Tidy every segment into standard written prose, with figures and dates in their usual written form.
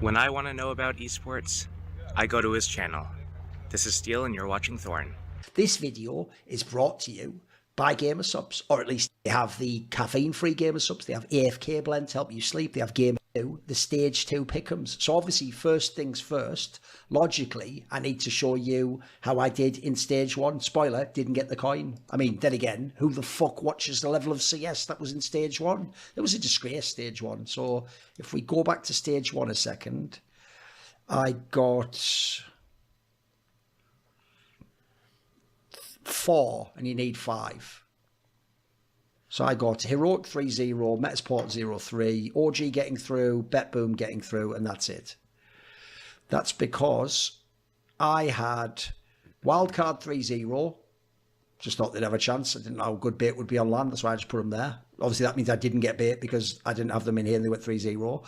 When I want to know about esports, I go to his channel. This is Steel and you're watching Thorn. This video is brought to you by Gamer Subs, or at least they have the caffeine-free Gamer Subs. They have AFK blend to help you sleep. They have Game 2, the Stage 2 pick'ems. So obviously, first things first, logically, I need to show you how I did in Stage 1. Spoiler, didn't get the coin. I mean, then again, who the fuck watches the level of CS that was in Stage 1? It was a disgrace, Stage 1. So if we go back to Stage 1 a second, I got 4 and you need 5. So I got Heroic 3-0, Metasport 0-3, OG getting through, BetBoom getting through, and that's it. That's because I had Wildcard 3-0. Just thought they'd have a chance. I didn't know how good bait would be on land. That's why I just put them there. Obviously, that means I didn't get bait because I didn't have them in here and they went 3-0.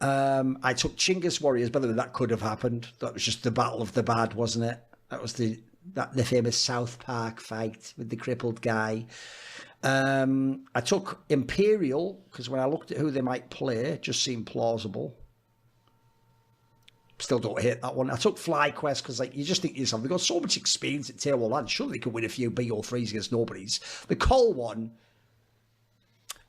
I took Chinggis Warriors. By the way, that could have happened. That was just the battle of the bad, wasn't it? That was the famous South Park fight with the crippled guy. I took Imperial because when I looked at who they might play, it just seemed plausible. Still don't hate that one. I took FlyQuest because you just think to yourself, they've got so much experience at Tier 1 land. Surely they could win a few BO3s against nobodies. The Cole one,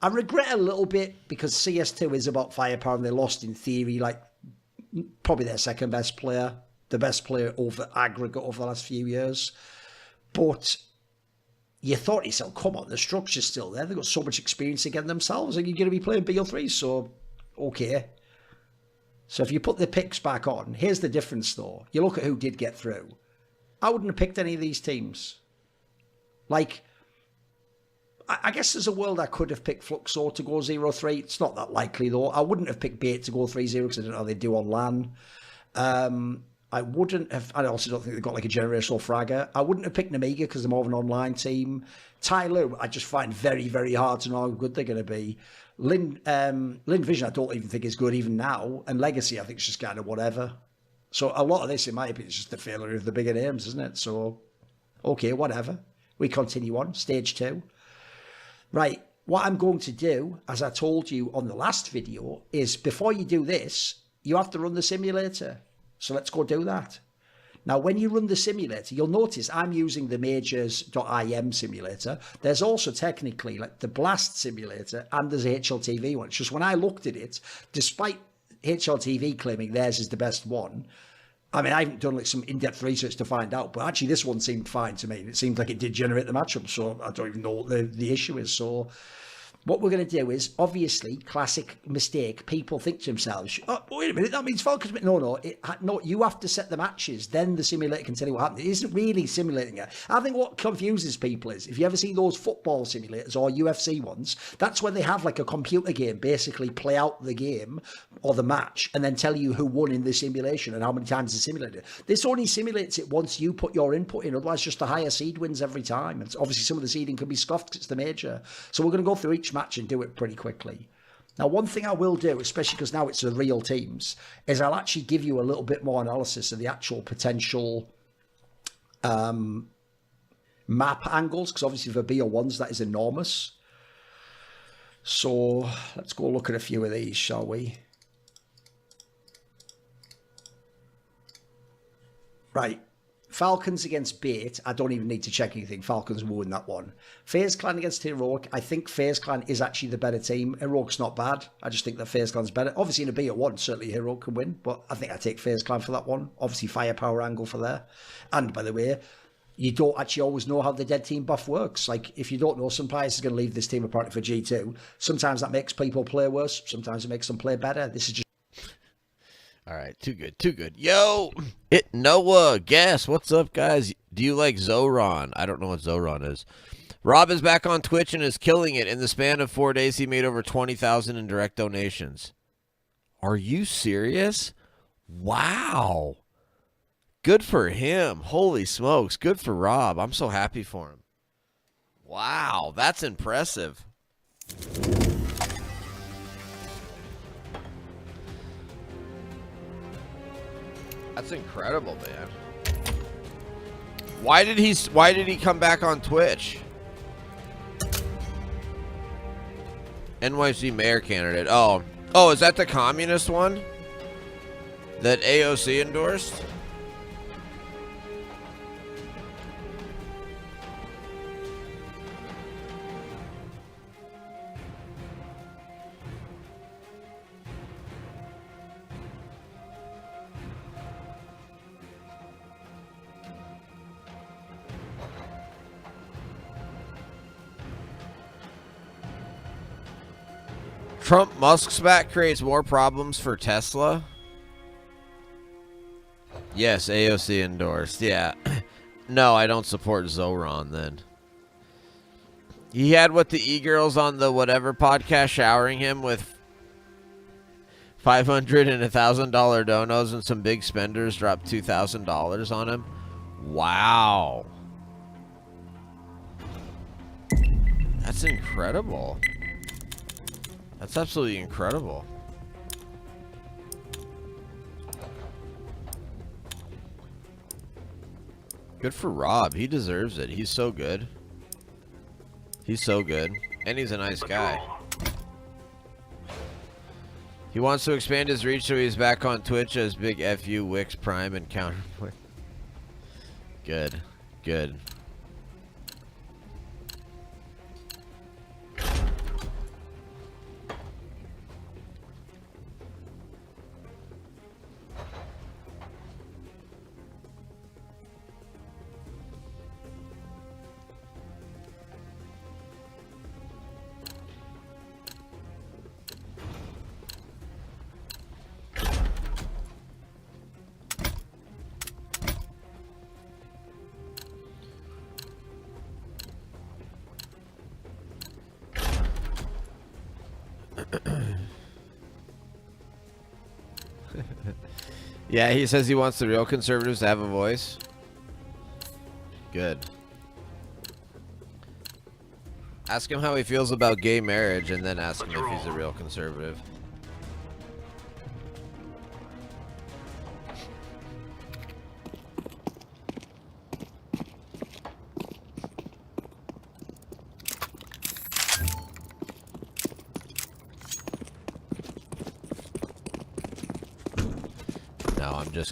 I regret a little bit because CS2 is about firepower and they lost in theory, probably their second best player, the best player over aggregate over the last few years. But you thought to yourself, come on, the structure's still there. They've got so much experience again themselves and you're going to be playing BO3s, so okay. So if you put the picks back on, here's the difference though. You look at who did get through. I wouldn't have picked any of these teams. I guess there's a world I could have picked Fluxor to go 0-3. It's not that likely though. I wouldn't have picked Bait to go 3-0 because I didn't know how they do on LAN. I wouldn't have, I also don't think they've got a generational fragger. I wouldn't have picked Namiga because they're more of an online team. Tyler, I just find very, very hard to know how good they're going to be. Lin Vision, I don't even think is good even now. And Legacy, I think is just kind of whatever. So a lot of this, in my opinion, is just the failure of the bigger names, isn't it? So, okay, whatever. We continue on, Stage 2. Right, what I'm going to do, as I told you on the last video, is before you do this, you have to run the simulator. So let's go do that. Now, when you run the simulator, you'll notice I'm using the majors.im simulator. There's also technically the Blast simulator and there's a HLTV one. It's just when I looked at it, despite HLTV claiming theirs is the best one, I mean, I haven't done some in-depth research to find out, but actually this one seemed fine to me. It seemed like it did generate the matchup, so I don't even know what the issue is. So what we're going to do is, obviously, classic mistake. People think to themselves, oh, wait a minute, that means Falcons. No, you have to set the matches. Then the simulator can tell you what happened. It isn't really simulating it. I think what confuses people is, if you ever see those football simulators or UFC ones, that's when they have a computer game, basically play out the game or the match and then tell you who won in the simulation and how many times it's simulated. This only simulates it once you put your input in. Otherwise, just the higher seed wins every time. And obviously, some of the seeding can be scuffed because it's the major. So we're going to go through each match and do it pretty quickly. Now, one thing I will do, especially because now it's the real teams, is I'll actually give you a little bit more analysis of the actual potential map angles, because obviously for BO1s that is enormous. So let's go look at a few of these, shall we? Right. Falcons against Bait, I don't even need to check anything. Falcons will win that one. FaZe Clan against Heroic, I think FaZe Clan is actually the better team. Heroic's not bad. I just think that FaZe Clan's better. Obviously in a BO1, certainly Heroic can win, but I think I take FaZe Clan for that one. Obviously firepower angle for there. And by the way, you don't actually always know how the dead team buff works. If you don't know, some players are going to leave this team apart for G2. Sometimes that makes people play worse. Sometimes it makes them play better. This is just... All right, too good. Yo, Noah, Guess, what's up, guys? Do you like Zoran? I don't know what Zoran is. Rob is back on Twitch and is killing it. In the span of 4 days, he made over 20,000 in direct donations. Are you serious? Wow. Good for him. Holy smokes. Good for Rob. I'm so happy for him. Wow, that's impressive. That's incredible, man. Why did he come back on Twitch? NYC mayor candidate. Oh, is that the communist one? That AOC endorsed? Trump Musk spat creates more problems for Tesla. Yes, AOC endorsed. Yeah. No, I don't support Zoran then. He had what the e-girls on the whatever podcast showering him with $500 and $1,000 donos, and some big spenders dropped $2,000 on him. Wow. That's incredible. That's absolutely incredible. Good for Rob. He deserves it. He's so good. He's so good. And he's a nice guy. He wants to expand his reach, so he's back on Twitch as Big FU, Wix, Prime, and Counterpoint. Good. Good. Yeah, he says he wants the real conservatives to have a voice. Good. Ask him how he feels about gay marriage, and then ask him if he's a real conservative.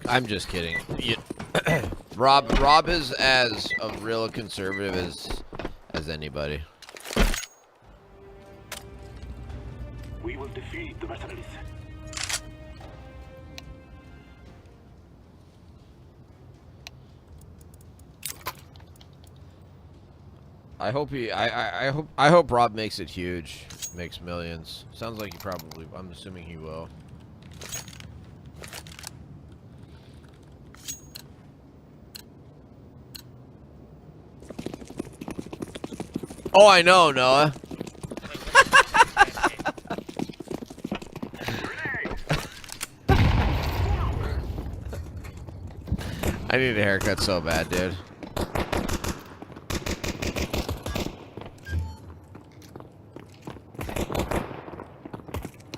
I'm just kidding. Rob is as a real conservative as anybody. We will defeat the mercenaries. I hope Rob makes it huge, makes millions. Sounds like he probably. I'm assuming he will. Oh, I know, Noah. I need a haircut so bad, dude.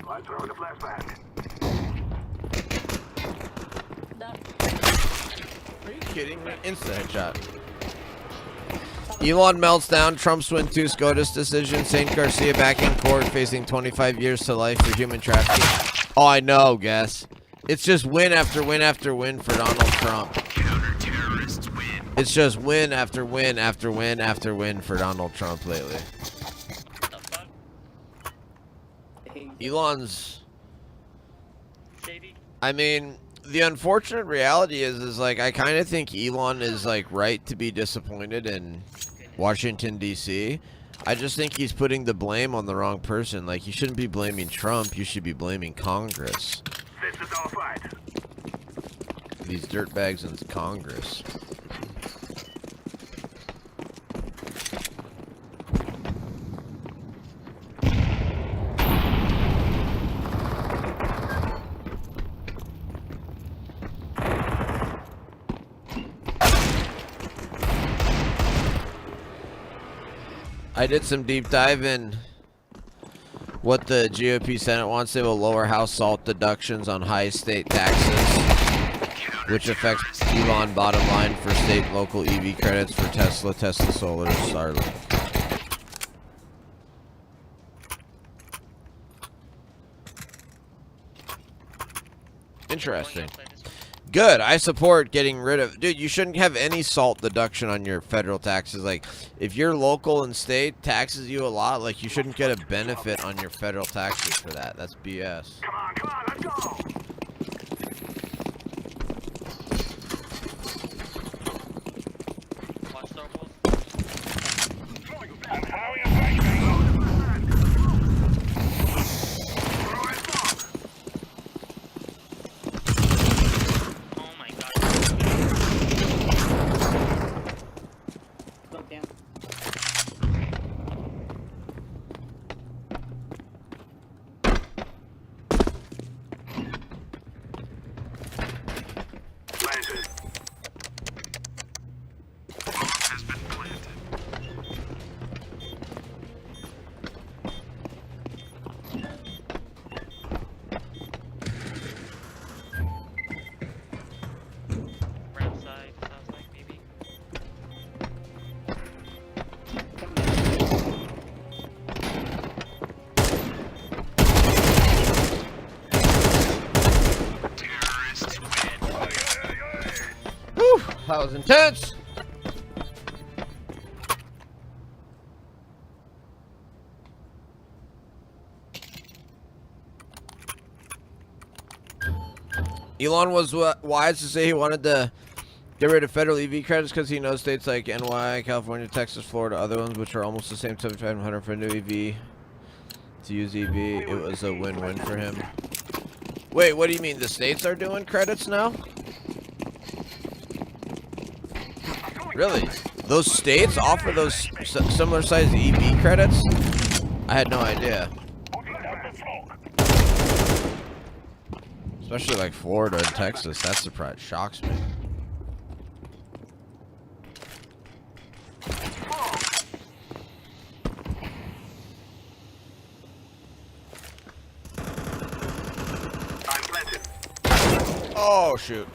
I throw the flashback. Are you kidding me? Instant headshot. Elon melts down. Trump's win 2 SCOTUS decision. Saint Garcia back in court facing 25 years to life for human trafficking. Oh, I know, guess. It's just win after win after win for Donald Trump. Counter-terrorists win. It's just win after win after win after win for Donald Trump lately. Elon's... I mean, the unfortunate reality is like, I kind of think Elon is, like, right to be disappointed in Washington, D.C. I just think he's putting the blame on the wrong person. Like, you shouldn't be blaming Trump. You should be blaming Congress. This is our fight. These dirtbags in Congress. I did some deep dive in what the GOP Senate wants. They will lower House salt deductions on high state taxes, which affects Elon bottom line for state and local EV credits for Tesla, Tesla Solar, Starlink. Interesting. Good. I support getting rid of... Dude, you shouldn't have any SALT deduction on your federal taxes. Like, if your local and state taxes you a lot, like, you shouldn't get a benefit on your federal taxes for that. That's BS. Come on, let's go. Watch circles. I'm throwing a flashbang. Throwing smoke. Oh my god. Go down. Planted. Has been planted. Ramp side, sounds like maybe. Terrorists win. Whew, that was intense. Elon was wise to say he wanted to get rid of federal EV credits because he knows states like NY, California, Texas, Florida, other ones which are almost the same 7,500 for a new EV to use EV. It was a win-win for him. Wait, what do you mean? The states are doing credits now? Really? Those states offer those similar sized EV credits? I had no idea. Especially like Florida and Texas. That surprise shocks me. I'm planted. Oh shoot.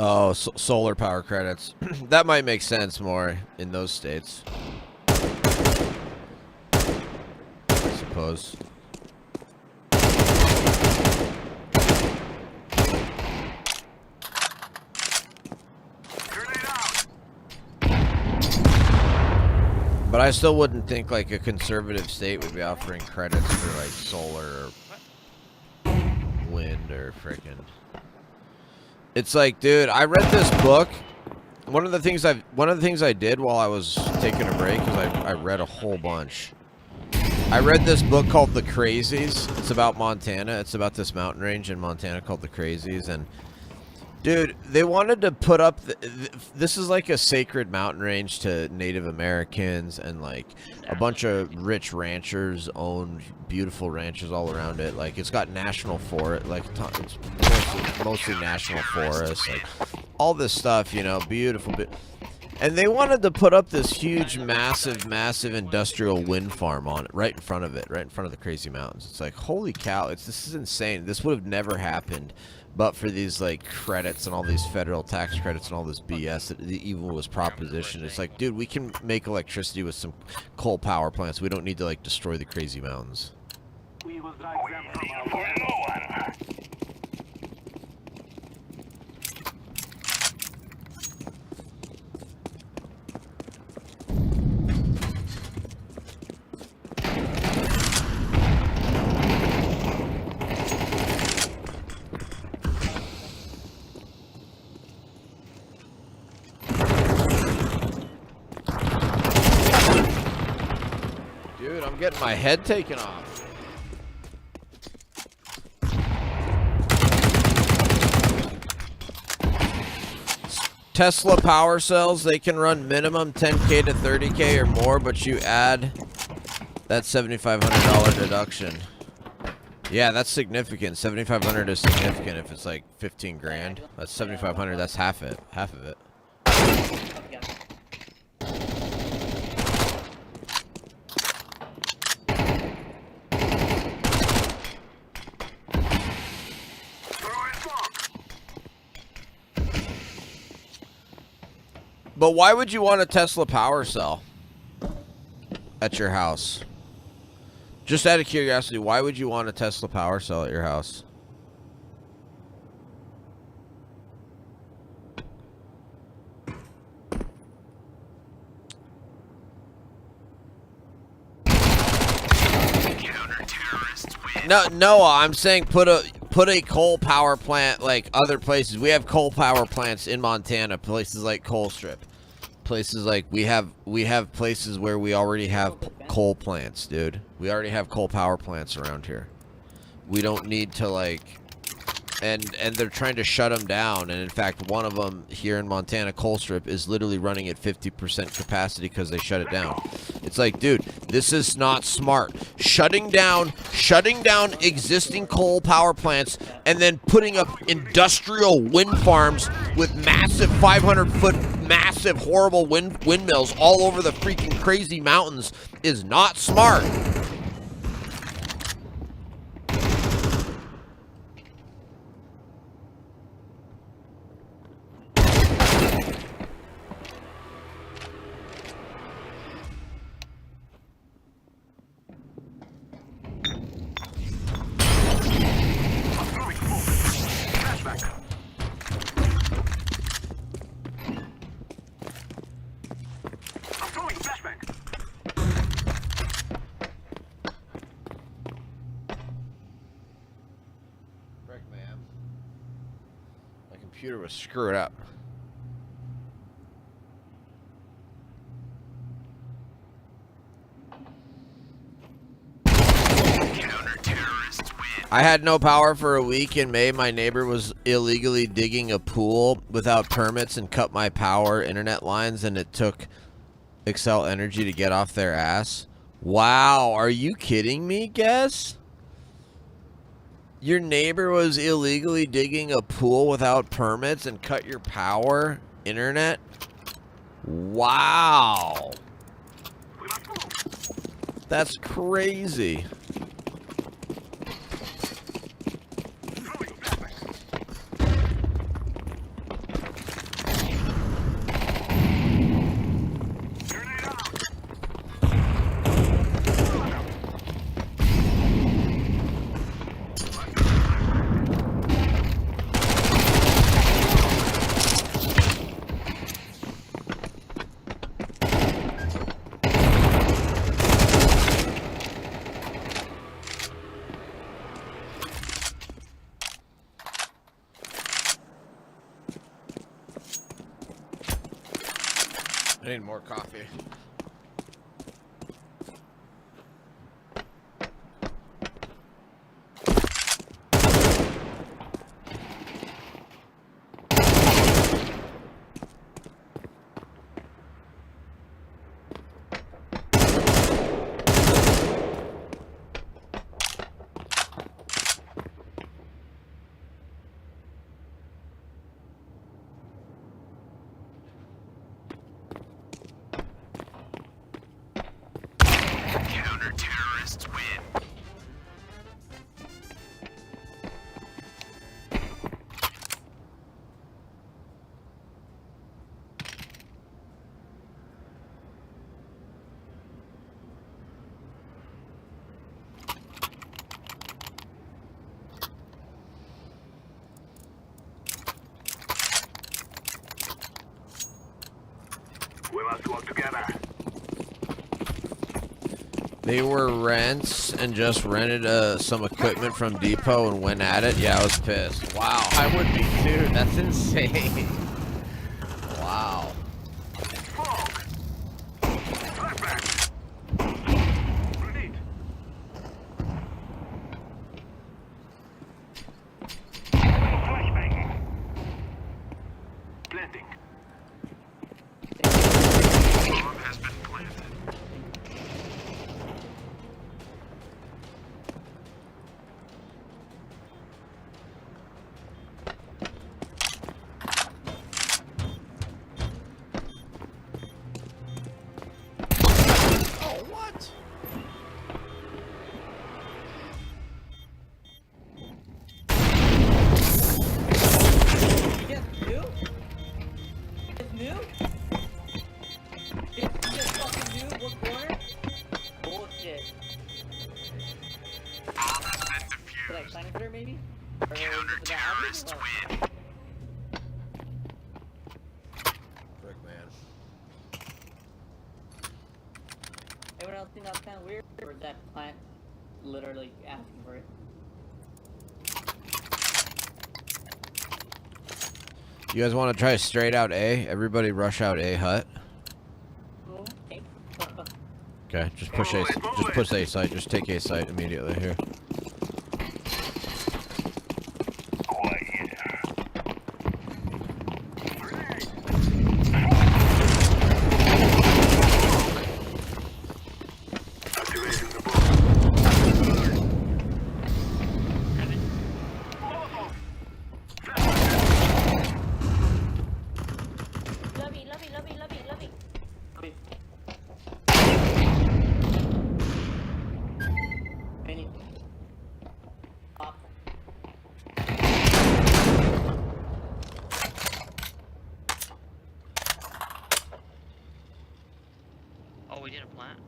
Oh, solar power credits. That might make sense more in those states. I suppose. Grenade out. But I still wouldn't think like a conservative state would be offering credits for like solar or wind or frickin'. It's like, dude, I read this book. One of the things I did while I was taking a break is I read a whole bunch. I read this book called The Crazies. It's about Montana. It's about this mountain range in Montana called The Crazies. And dude, they wanted to put up this is like a sacred mountain range to Native Americans, and like a bunch of rich ranchers own beautiful ranches all around it. Like it's got national forest, like it's mostly national forests, like all this stuff, you know, beautiful. And they wanted to put up this huge, massive industrial wind farm on it, right in front of it, right in front of the Crazy Mountains. It's like, holy cow, this is insane. This would have never happened but for these like credits and all these federal tax credits and all this BS that the evil was propositioned. It's like, dude, we can make electricity with some coal power plants. We don't need to like destroy the Crazy Mountains. We will drive them from our land. Dude, I'm getting my head taken off. Tesla power cells, they can run minimum 10K to 30K or more, but you add that $7,500 deduction. Yeah, that's significant. 7,500 is significant if it's like 15 grand. That's 7,500, that's half of it. Throwing smoke. But why would you want a Tesla power cell at your house? Just out of curiosity, why would you want a Tesla power cell at your house? No, Noah, I'm saying put a coal power plant like other places. We have coal power plants in Montana, places like Colstrip. Places like we have places where we already have coal plants, dude. We already have coal power plants around here. We don't need to like and they're trying to shut them down, and in fact one of them here in Montana, Colstrip, is literally running at 50% capacity because they shut it down. It's like, dude, this is not smart. Shutting down existing coal power plants and then putting up industrial wind farms with massive 500-foot massive horrible windmills all over the freaking crazy mountains is not smart. Computer was screwed up. I had no power for a week in May. My neighbor was illegally digging a pool without permits and cut my power internet lines, and it took Excel Energy to get off their ass. Wow, are you kidding me, Guess? Your neighbor was illegally digging a pool without permits and cut your power internet? Wow. That's crazy. I need more coffee. We must work together. They were rents and just rented some equipment from Depot and went at it. Yeah, I was pissed. Wow, I would be too. That's insane. Wow. Frick, man. Anyone else think that's kind of weird, or is that plant literally asking for it? You guys want to try straight out A? Everybody rush out A hut. Okay. Okay, just push A. Just push A site. Just take A site immediately here. Lovey. Any. Pop. Oh, we did a plant.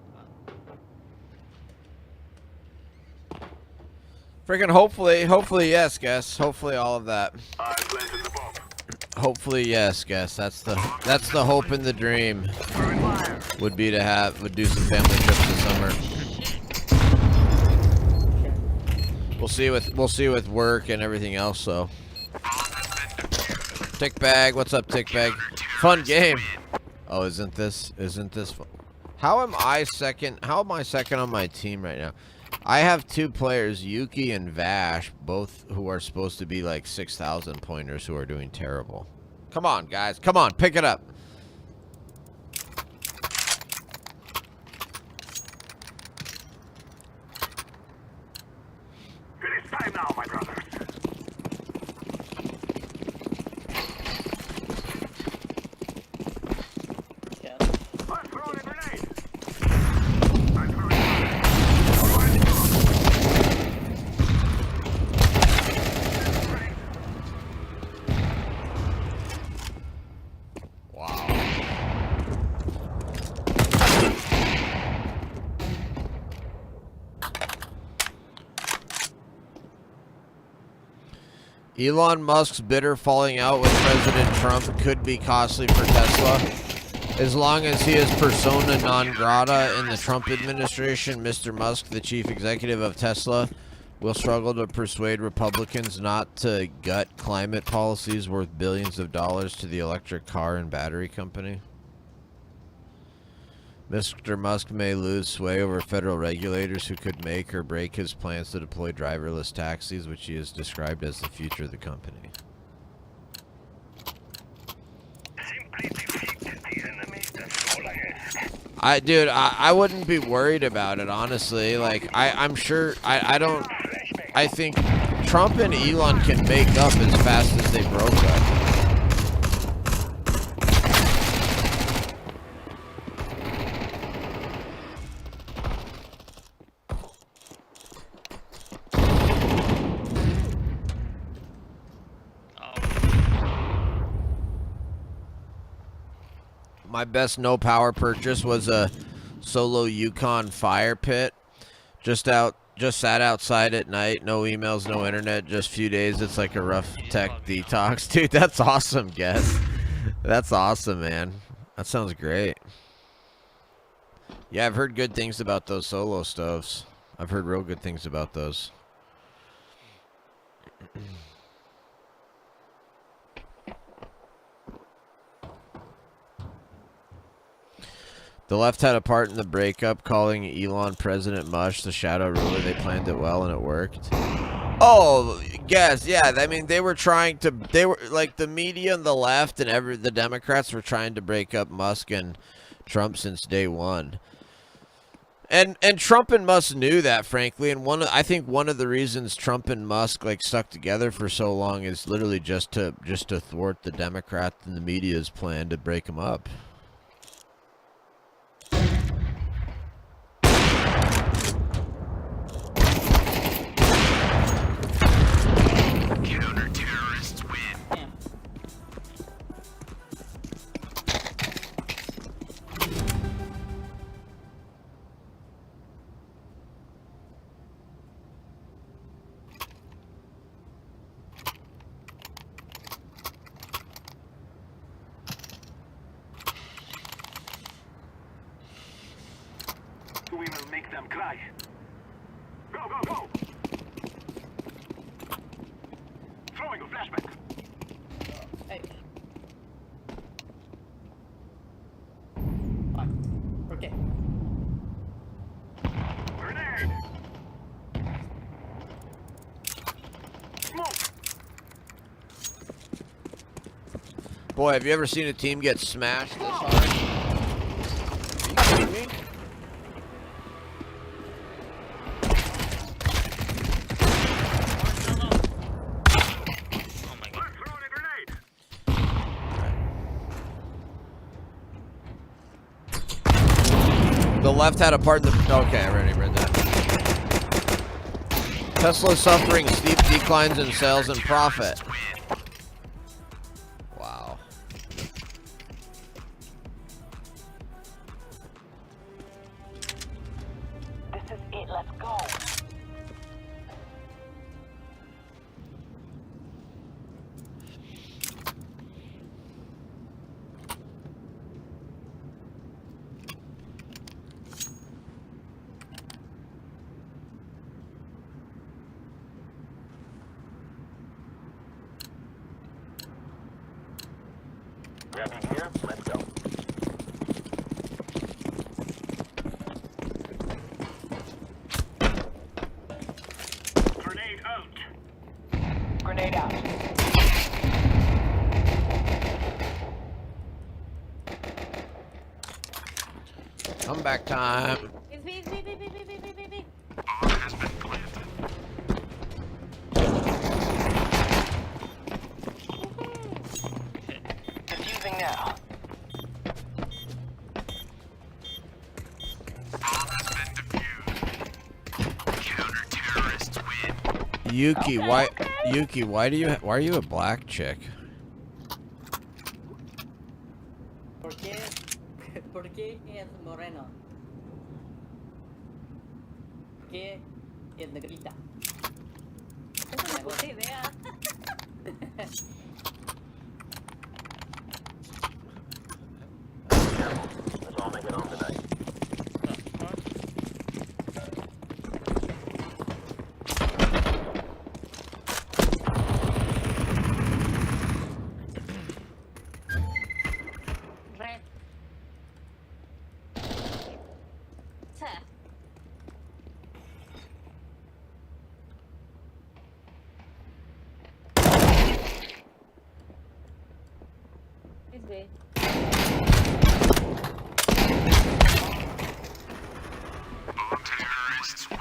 Freaking hopefully yes, guess. Hopefully all of that. I planted the bomb. Hopefully yes, guess. That's the hope and the dream. Throwing fire. Would do some family trips this summer. We'll see with work and everything else. So, Tick Bag, what's up, Tick Bag? Fun game. Oh, isn't this fun? How am I second? How am I second on my team right now? I have two players, Yuki and Vash, both who are supposed to be like 6,000 pointers, who are doing terrible. Come on, guys. Come on, pick it up. It is time now, my brothers. Yeah. I'm throwing a grenade. I'm throwing fire. Wow. Elon Musk's bitter falling out with President Trump could be costly for Tesla. As long as he is persona non grata in the Trump administration, Mr. Musk, the chief executive of Tesla, will struggle to persuade Republicans not to gut climate policies worth billions of dollars to the electric car and battery company. Mr. Musk may lose sway over federal regulators who could make or break his plans to deploy driverless taxis, which he has described as the future of the company. Simply defeat the enemy. That's all I ask. I wouldn't be worried about it, honestly. Like, I'm sure, I think Trump and Elon can make up as fast as they broke up. My best no power purchase was a Solo Yukon fire pit. Just sat outside at night, no emails, no internet, just few days. It's like a rough tech detox. Dude, that's awesome, Guess. That's awesome, man. That sounds great. Yeah, I've heard good things about those Solo stoves. I've heard real good things about those. The left had a part in the breakup, calling Elon President Mush the shadow ruler. They planned it well and it worked. Oh, guess, yeah. I mean, they were like the media and the left and the Democrats were trying to break up Musk and Trump since day one. And Trump and Musk knew that, frankly. And I think one of the reasons Trump and Musk like stuck together for so long is literally just to thwart the Democrats and the media's plan to break them up. Counter-terrorists win. Damn. make them cry. Go, go, go! Throwing a flashback. Hey. Fine. Okay. Grenade! Smoke! Boy, have you ever seen a team get smashed this hard? Are you kidding me? Oh my god. Throwing a grenade! The left had a part in the... Okay, I already read that. Tesla suffering steep declines in sales and profit. Wow. This is it, let's go. Grabbing gear, let's go. Grenade out. Grenade out. Comeback time. Bomb has been planted. Defusing now. Bomb has been defused. Counter-terrorists win. Yuki, why are you a black chick? Porque es moreno. Que es negrita. Es una puta idea. Let's all make it home tonight. Red. Sir. Is B. Bomb terrorists win.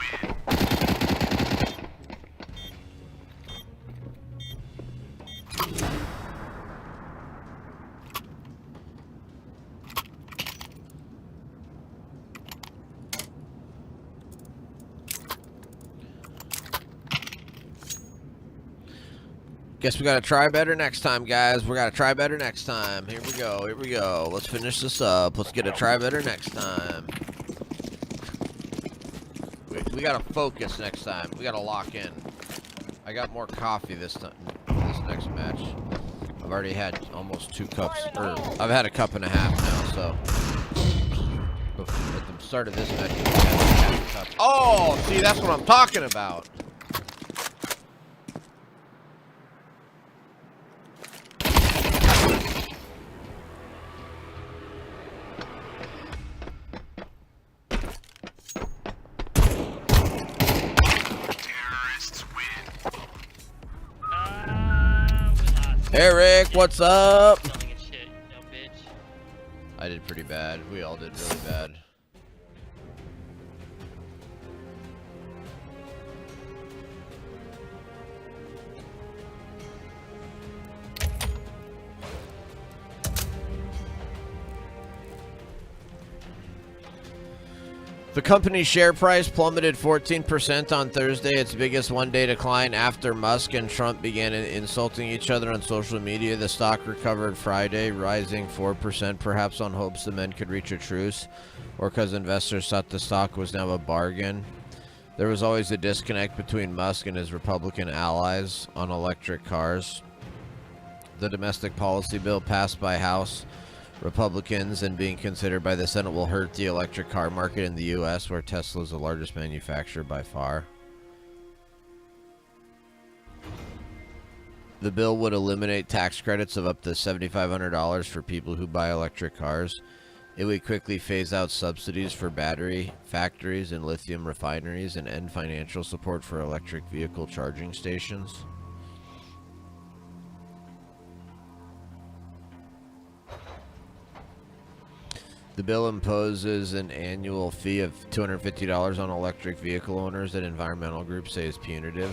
Guess we gotta try better next time, guys. We gotta try better next time. Here we go. Here we go. Let's finish this up. Let's get a try better next time. We gotta focus next time. We gotta lock in. I got more coffee this time. This next match. I've already had almost 2 cups. Or I've had a cup and a half now. So at the start of this match, I had half a cup. Oh, see, that's what I'm talking about. Terrorists win. We lost. Eric, what's up? Selling and shit, you dumb bitch. I did pretty bad. We all did really bad. The company's share price plummeted 14% on Thursday, its biggest one-day decline after Musk and Trump began insulting each other on social media. The stock recovered Friday, rising 4%, perhaps on hopes the men could reach a truce, or because investors thought the stock was now a bargain. There was always a disconnect between Musk and his Republican allies on electric cars. The domestic policy bill passed by House Republicans and being considered by the Senate will hurt the electric car market in the U.S., where Tesla is the largest manufacturer by far. The bill would eliminate tax credits of up to $7,500 for people who buy electric cars. It would quickly phase out subsidies for battery factories and lithium refineries and end financial support for electric vehicle charging stations. The bill imposes an annual fee of $250 on electric vehicle owners that environmental groups say is punitive.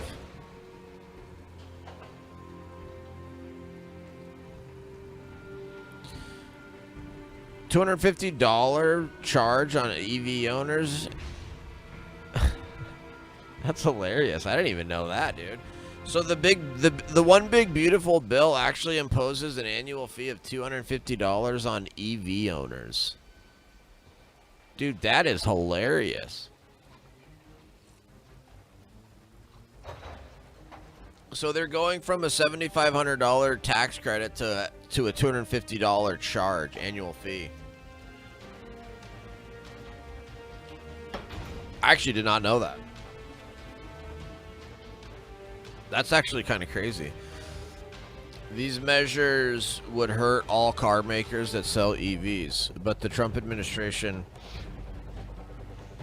$250 charge on EV owners? That's hilarious. I didn't even know that, dude. So the one big beautiful bill actually imposes an annual fee of $250 on EV owners. Dude, that is hilarious. So they're going from a $7,500 tax credit to a $250 charge, annual fee. I actually did not know that. That's actually kind of crazy. These measures would hurt all car makers that sell EVs, but the Trump administration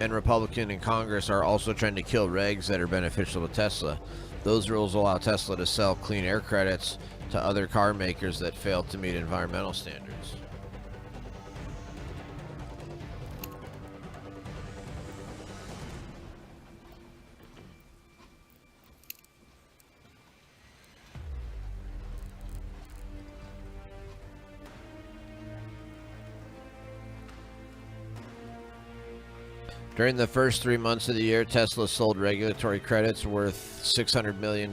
and Republican in Congress are also trying to kill regs that are beneficial to Tesla. Those rules allow Tesla to sell clean air credits to other car makers that fail to meet environmental standards. During the first 3 months of the year, Tesla sold regulatory credits worth $600 million,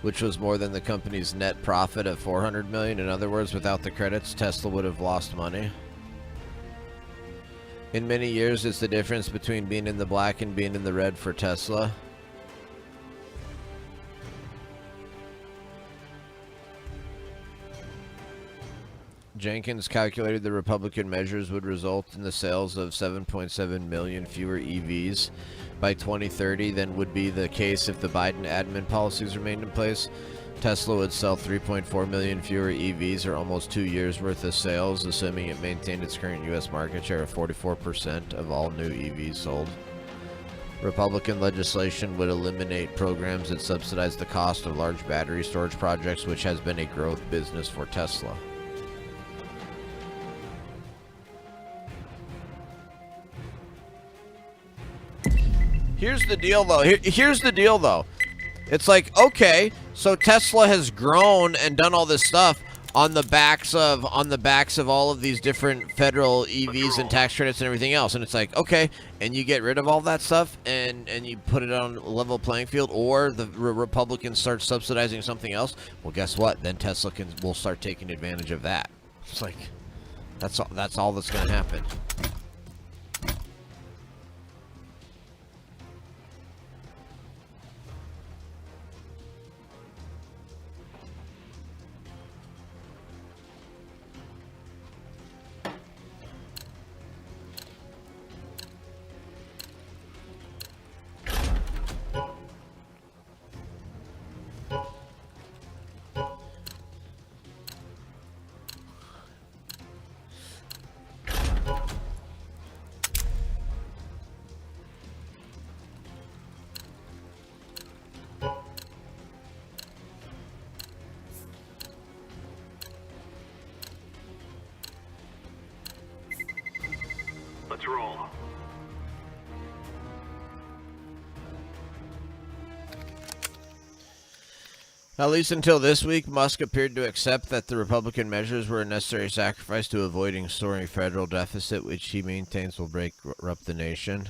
which was more than the company's net profit of $400 million. In other words, without the credits, Tesla would have lost money. In many years, it's the difference between being in the black and being in the red for Tesla. Jenkins calculated the Republican measures would result in the sales of 7.7 million fewer EVs by 2030 than would be the case if the Biden admin policies remained in place. Tesla would sell 3.4 million fewer EVs, or almost 2 years worth of sales, assuming it maintained its current U.S. market share of 44% of all new EVs sold. Republican legislation would eliminate programs that subsidize the cost of large battery storage projects, which has been a growth business for Tesla. Here's the deal, though. Here's the deal, though. It's like, okay, so Tesla has grown and done all this stuff on the backs of all of these different federal EVs and tax credits and everything else. And it's like, okay, and you get rid of all that stuff and you put it on a level playing field, or the Republicans start subsidizing something else. Well, guess what? Then Tesla will start taking advantage of that. It's like, that's all that's going to happen. Let's roll. At least until this week, Musk appeared to accept that the Republican measures were a necessary sacrifice to avoiding soaring federal deficit, which he maintains will bankrupt the nation.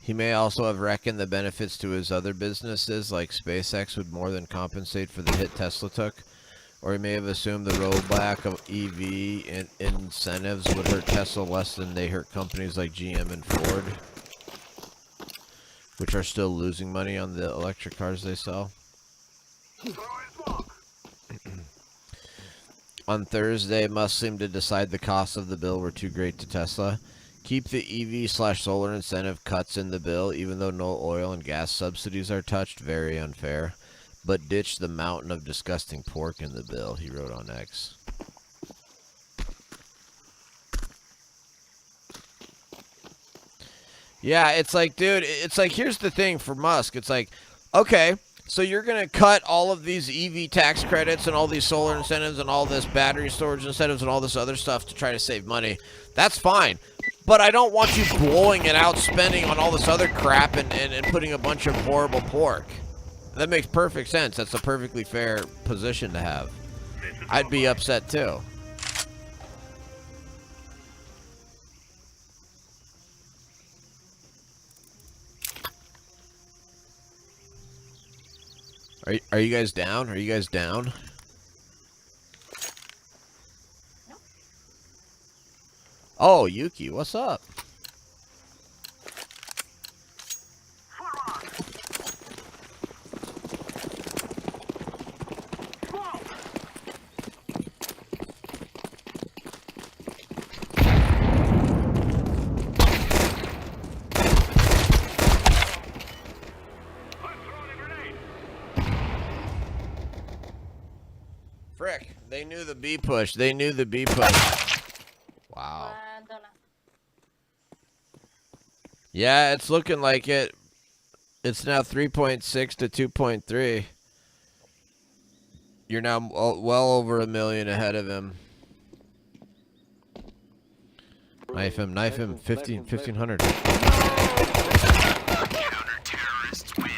He may also have reckoned the benefits to his other businesses, like SpaceX, would more than compensate for the hit Tesla took. Or he may have assumed the rollback of EV incentives would hurt Tesla less than they hurt companies like GM and Ford, which are still losing money on the electric cars they sell. On Thursday, Musk seemed to decide the costs of the bill were too great to Tesla. Keep the EV/solar incentive cuts in the bill, even though no oil and gas subsidies are touched. Very unfair. But ditch the mountain of disgusting pork in the bill, he wrote on X. Yeah, it's like, dude, it's like, here's the thing for Musk. It's like, okay, so you're going to cut all of these EV tax credits and all these solar incentives and all this battery storage incentives and all this other stuff to try to save money. That's fine. But I don't want you blowing it out, spending on all this other crap and putting a bunch of horrible pork. That makes perfect sense. That's a perfectly fair position to have. I'd be upset too. Are you guys down? Are you guys down? Oh, Yuki, what's up? Frick, they knew the B push. They knew the B push. Wow. Donna. Yeah, it's looking like it. It's now 3.6 to 2.3. You're now well over 1 million ahead of him. Knife him, 1500. Counter-terrorists win.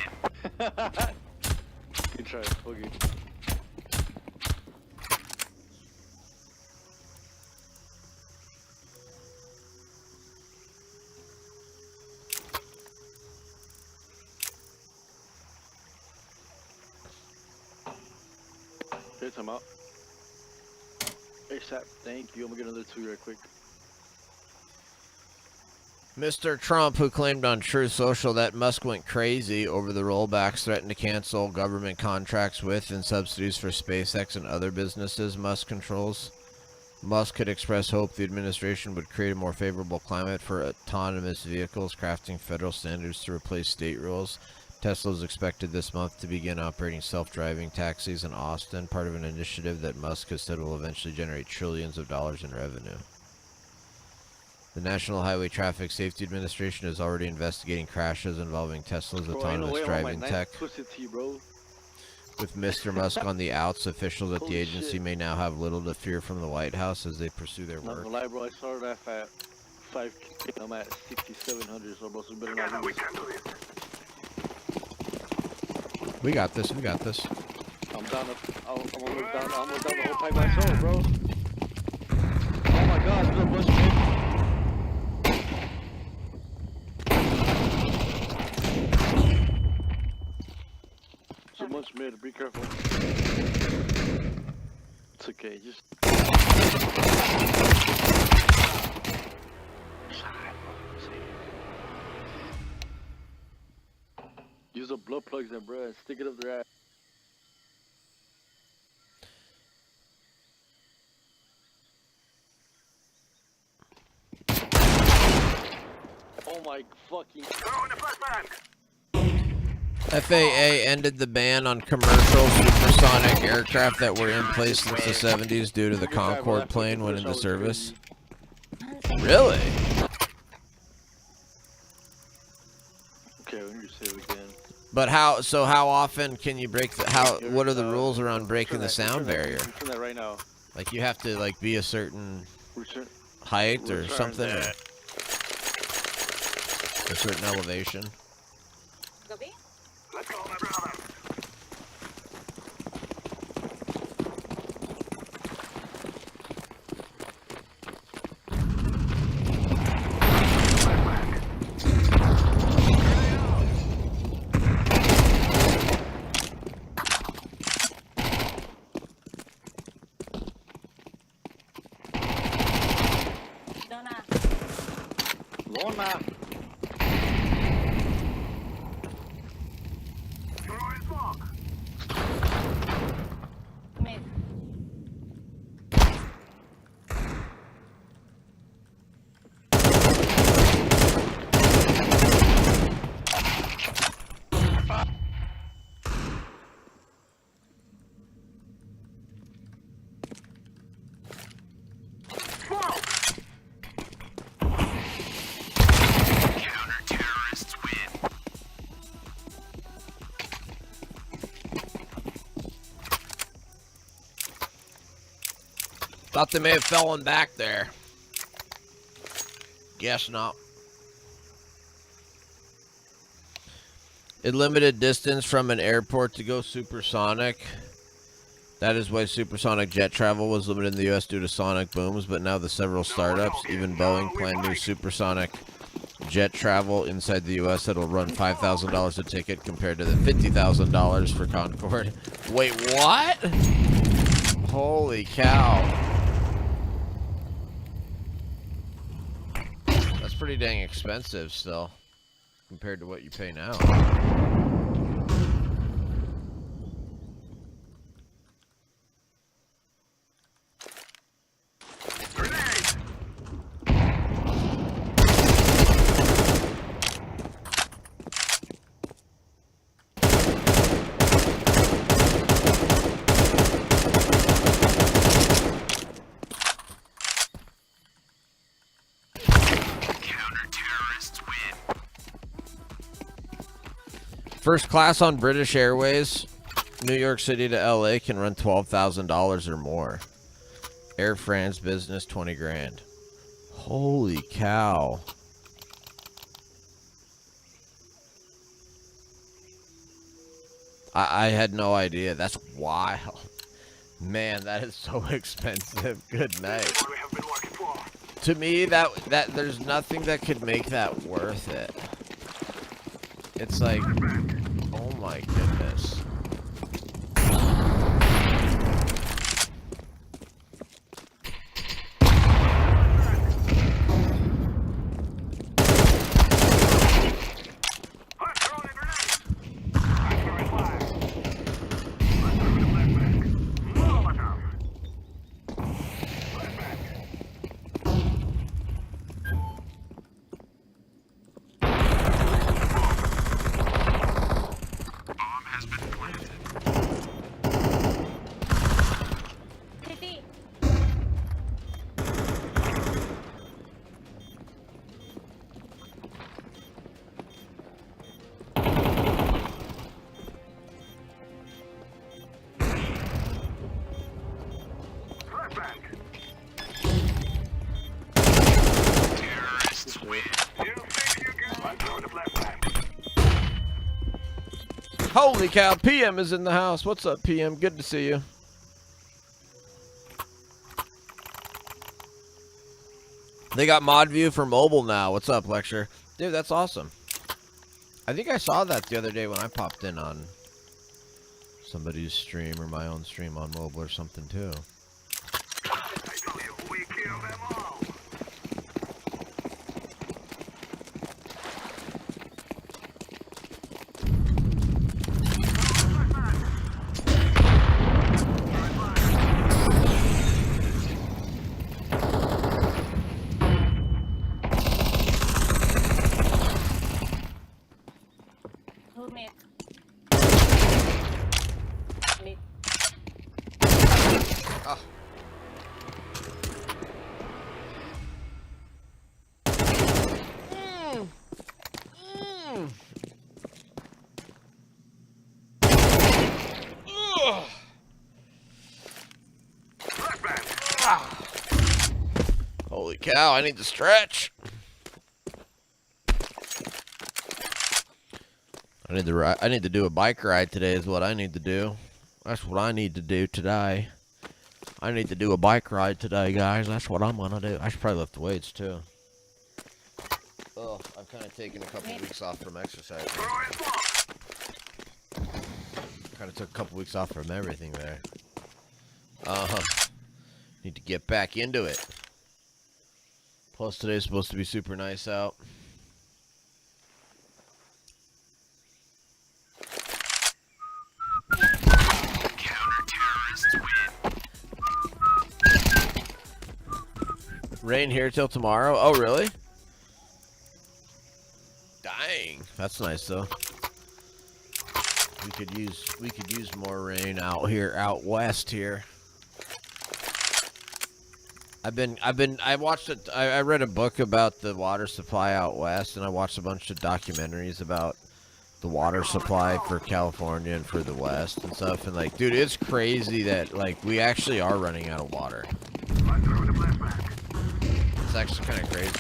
Good try, okay. Okay, time out. ASAP, thank you. I'm gonna get another 2 real quick. Mr. Trump, who claimed on Truth Social that Musk went crazy over the rollbacks, threatened to cancel government contracts with and subsidies for SpaceX and other businesses Musk controls. Musk had expressed hope the administration would create a more favorable climate for autonomous vehicles, crafting federal standards to replace state rules. Tesla is expected this month to begin operating self-driving taxis in Austin, part of an initiative that Musk has said will eventually generate trillions of dollars in revenue. The National Highway Traffic Safety Administration is already investigating crashes involving Tesla's autonomous driving tech. With Mr. Musk on the outs, officials at the agency may now have little to fear from the White House as they pursue their work. Not gonna lie, bro, I started off at 5K. I'm at 6,700, so bro, so better not lose. We got this, we got this. I'm down almost down the whole pipe myself, bro. Oh my god, there's a bunch of people. So much mid, be careful. It's okay, just... Use the blood plugs then, bro, and stick it up their ass. Oh my fucking... FAA ended the ban on commercial supersonic aircraft that were in place since the 70s due to the Concorde plane went into service. Really? Okay, we need to save again. But how often can you break what are the rules around breaking the sound barrier? Return that right now. Like you have to like be a certain Return. height or Return something, or that. a certain elevation. Gabi? Let's go, my brother. Donna. Lona. Throwing Thought they may have fallen back there. Guess not. It limited distance from an airport to go supersonic. That is why supersonic jet travel was limited in the U.S. due to sonic booms, but now the several startups, even Boeing, plan new supersonic jet travel inside the U.S. that'll run $5,000 a ticket compared to the $50,000 for Concorde. Wait, what? Holy cow. That's pretty dang expensive still, compared to what you pay now. First class on British Airways, New York City to LA can run $12,000 or more. Air France Business, 20 grand. Holy cow. I had no idea. That's wild. Man, that is so expensive. Good night. To me, that there's nothing that could make that worth it. It's like, oh my goodness. Holy cow, PM is in the house. What's up, PM? Good to see you. They got mod view for mobile now. What's up, Lecture? Dude, that's awesome. I think I saw that the other day when I popped in on somebody's stream or my own stream on mobile or something too. Holy cow, I need to stretch. I need to do a bike ride today is what I need to do. That's what I need to do today. I need to do a bike ride today, guys. That's what I'm gonna do. I should probably lift weights too. Oh, I've kind of taken a couple weeks off from exercising. Kind of took a couple weeks off from everything there. Need to get back into it. Plus today's supposed to be super nice out. Rain here till tomorrow. Oh, really? Dang, that's nice though. We could use more rain out here, out west here. I read a book about the water supply out west, and I watched a bunch of documentaries about the water supply for California and for the west and stuff. And like, dude, it's crazy that like we actually are running out of water. It's actually kind of crazy.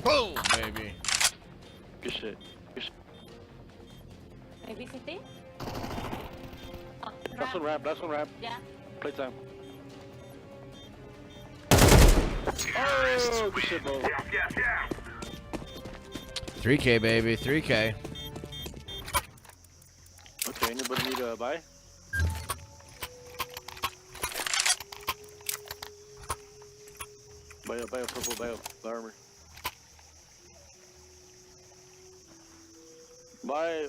Boom, baby. Good shit. Good shit. Maybe city? Oh, Last one ramp. Last one ramp. Yeah. Playtime. Oh, good shit, bro. 3K, baby. 3K. Okay, anybody need a buy? Buy a purple, buy armor.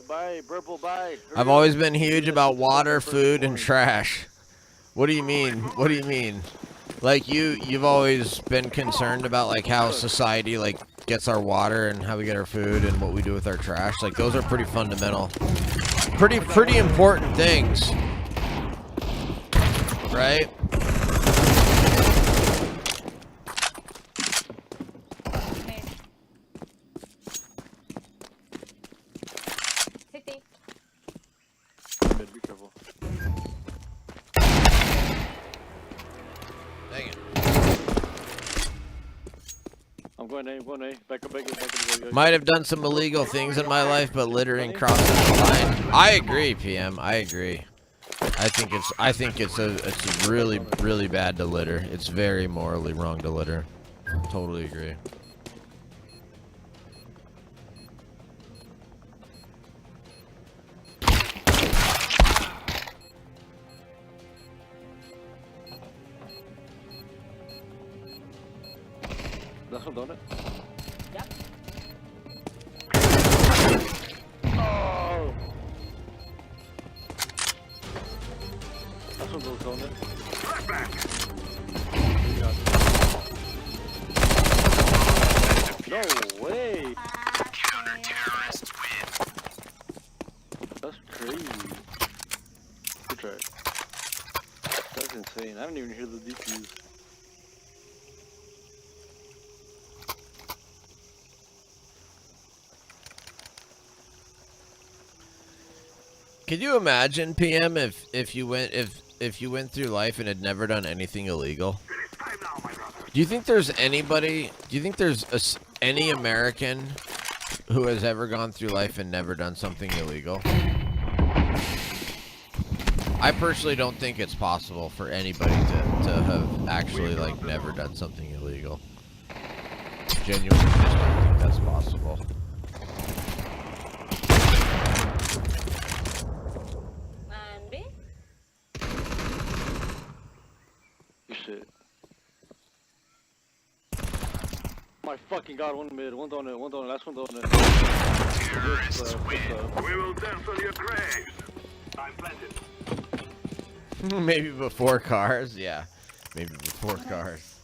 Buy, purple, buy. I've always been huge about water, food, and trash. What do you mean? What do you mean? Like you've always been concerned about like how society like gets our water and how we get our food and what we do with our trash. Like those are pretty fundamental, pretty important things, right? Okay. City. Be careful. Dang it. I'm going A. Back up. Might have done some illegal things in my life, but littering crosses the line. I agree, PM. I agree. I think it's really bad to litter. It's very morally wrong to litter. Totally agree. Last one, don't it? Yep. Oh! Last one goes, don't it? No way! That's crazy. Good try. That's insane. I didn't even hear the defuse. Could you imagine, PM, if you went through life and had never done anything illegal? Do you think there's anybody? Do you think there's any American who has ever gone through life and never done something illegal? I personally don't think it's possible for anybody to have actually like never done something illegal. Genuinely, I don't think that's possible. And B? Shit. My fucking god, one mid, one donut, last one donut. We will dance on your graves. I'm planted. Maybe before cars, yeah. Maybe before cars.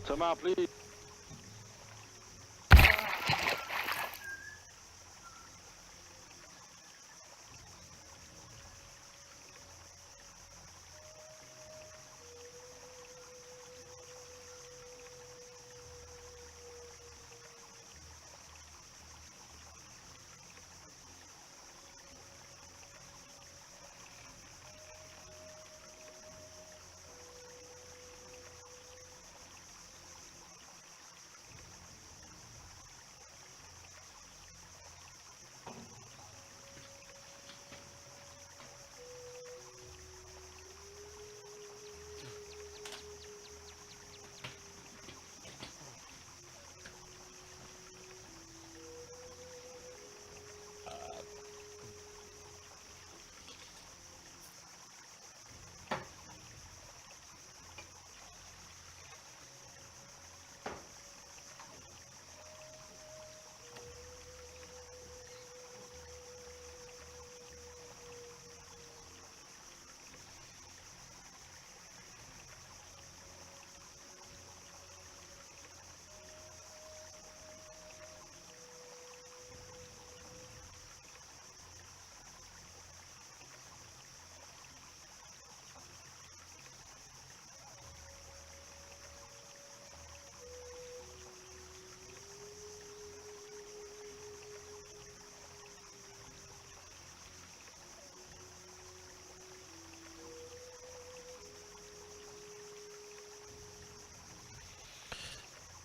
Come out, please.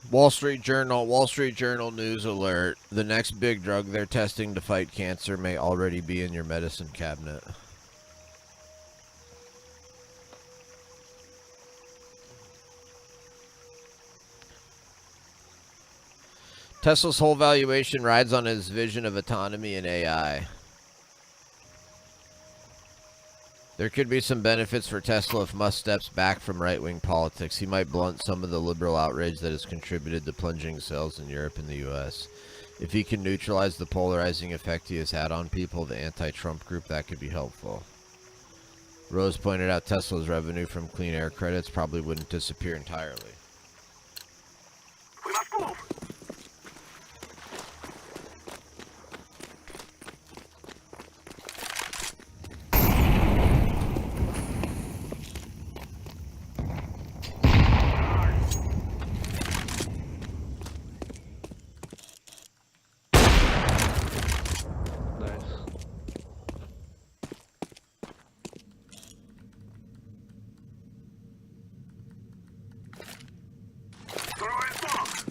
Wall Street Journal news alert. The next big drug they're testing to fight cancer may already be in your medicine cabinet. Tesla's whole valuation rides on his vision of autonomy and AI. There could be some benefits for Tesla if Musk steps back from right-wing politics. He might blunt some of the liberal outrage that has contributed to plunging sales in Europe and the U.S. If he can neutralize the polarizing effect he has had on people, the anti-Trump group, that could be helpful. Rose pointed out Tesla's revenue from clean air credits probably wouldn't disappear entirely. We must move. Throwing smoke.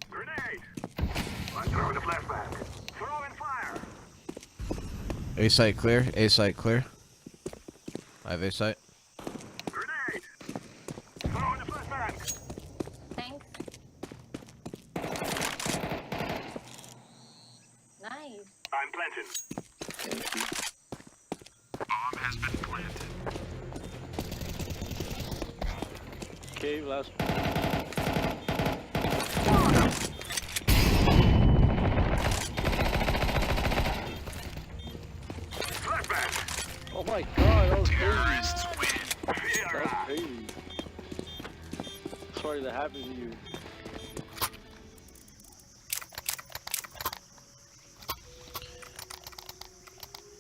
Grenade. I'm throwing the flashbang. Throwing fire. A site clear. A site clear. I have A site. Grenade. Throwing the flashbang. Thanks. Nice. I'm planting. Thank you. Bomb has been planted. Okay, last. Flashbang. Oh my god, that was crazy. Terrorists win. That Fear was crazy. Sorry that happened to you.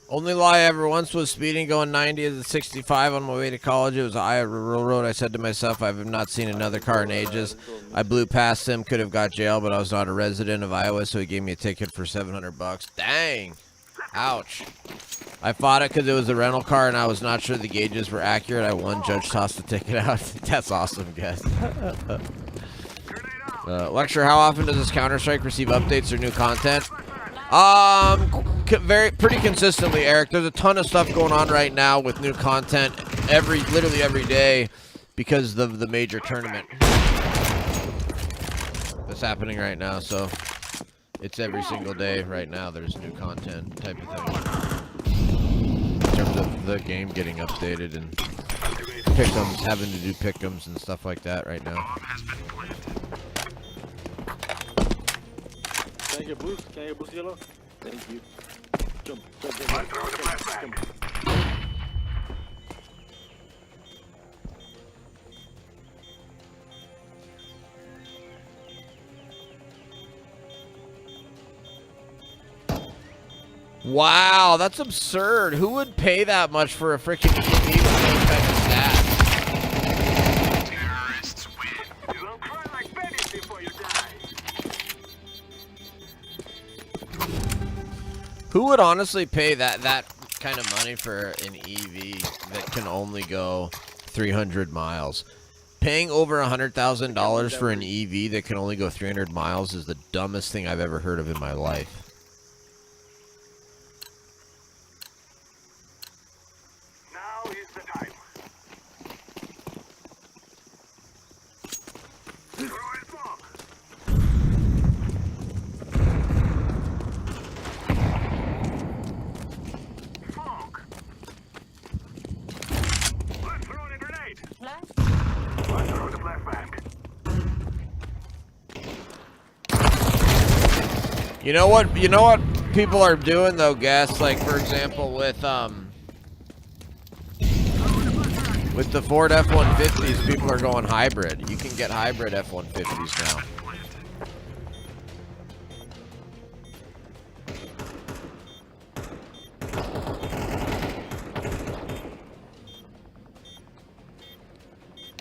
Only lie I ever once was speeding going 90 as a 65 on my way to college. It was Iowa Railroad. I said to myself, I have not seen another car in ages. I blew past him, could have got jail, but I was not a resident of Iowa, so he gave me a ticket for $700. Dang. Ouch. I fought it because it was a rental car and I was not sure the gauges were accurate. I won. Judge tossed the ticket out. That's awesome, guys. Lecture, how often does this Counter-Strike receive updates or new content? Pretty consistently, Eric. There's a ton of stuff going on right now with new content literally every day because of the major tournament that's happening right now. So it's every single day right now. There's new content type of thing in terms of the game getting updated and pick'ems, having to do pick'ems and stuff like that right now. Can I get boost? Can I get boost yellow? Thank you. Jump, jump, jump, I'm throwing the flashbang. Wow, that's absurd. Who would pay that much for a freaking EV with those type of stats? Terrorists win. You will cry like babies before you die. Who would honestly pay that kind of money for an EV that can only go 300 miles? Paying over $100,000 for an EV that can only go 300 miles is the dumbest thing I've ever heard of in my life. Now is the time. Throwing smoke. Smoke. I'm throwing a grenade. Flash. I'm throwing the flashbang. You know what people are doing though, Gas? Like for example with the Ford F-150s, people are going hybrid. You can get hybrid F-150s now.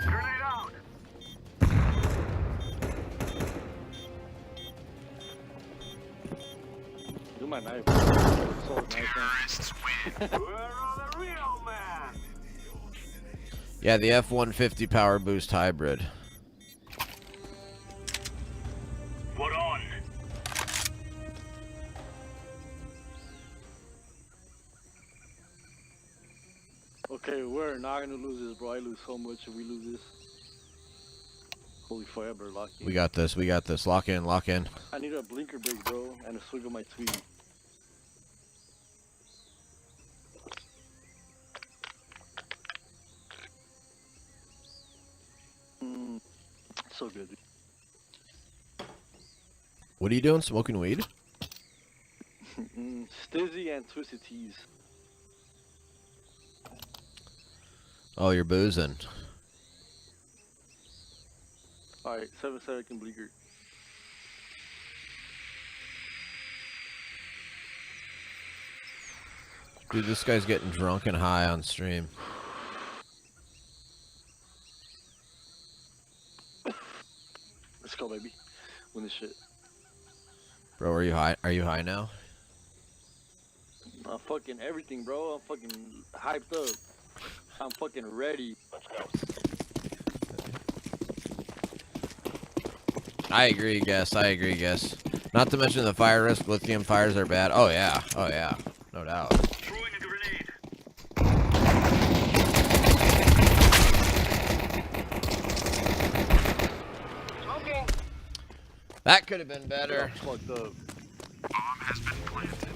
Grenade out. Do my knife. So nice, man. Terrorists win. We're on the real man. Yeah, the F-150 Power Boost Hybrid. Okay, we're not gonna lose this, bro. I lose so much if we lose this. Holy fuck, I better lock in. We got this. We got this. Lock in. Lock in. I need a blinker break, bro, and a swig of my tweet. So good. What are you doing? Smoking weed? Stizzy and Twisted Teas. Oh, you're boozing. Alright, 7-second bleaker. Dude, this guy's getting drunk and high on stream. Let's go, baby. Win this shit. Bro, are you high? Are you high now? I'm fucking everything, bro. I'm fucking hyped up. I'm fucking ready. Let's go. I agree, guess. I agree, guess. Not to mention the fire risk. Lithium fires are bad. Oh yeah. Oh yeah. No doubt. Throwing a grenade. Smoking. That could have been better. I'm fucked up. Bomb has been planted.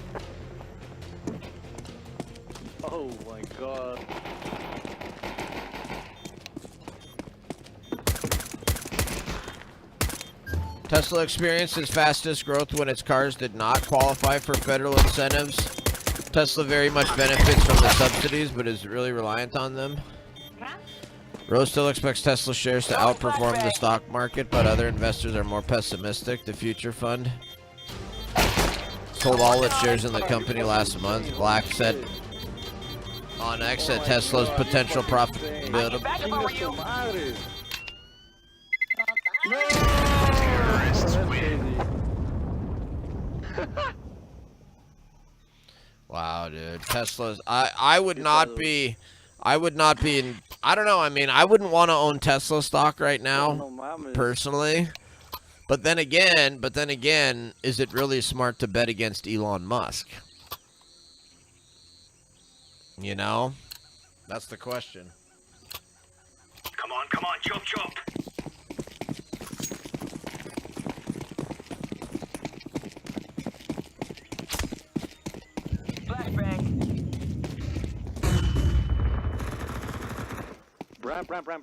Oh my god. Tesla experienced its fastest growth when its cars did not qualify for federal incentives. Tesla very much benefits from the subsidies, but is really reliant on them. Rose still expects Tesla shares to outperform the stock market, but other investors are more pessimistic. The Future Fund sold all its shares in the company last month. Black said on X that Tesla's potential profitability. Terrorists win. Wow, dude. Tesla's I would not be in, I don't know, I mean, I wouldn't want to own Tesla stock right now personally. But then again, is it really smart to bet against Elon Musk? You know? That's the question. Come on, chop chop. Bram.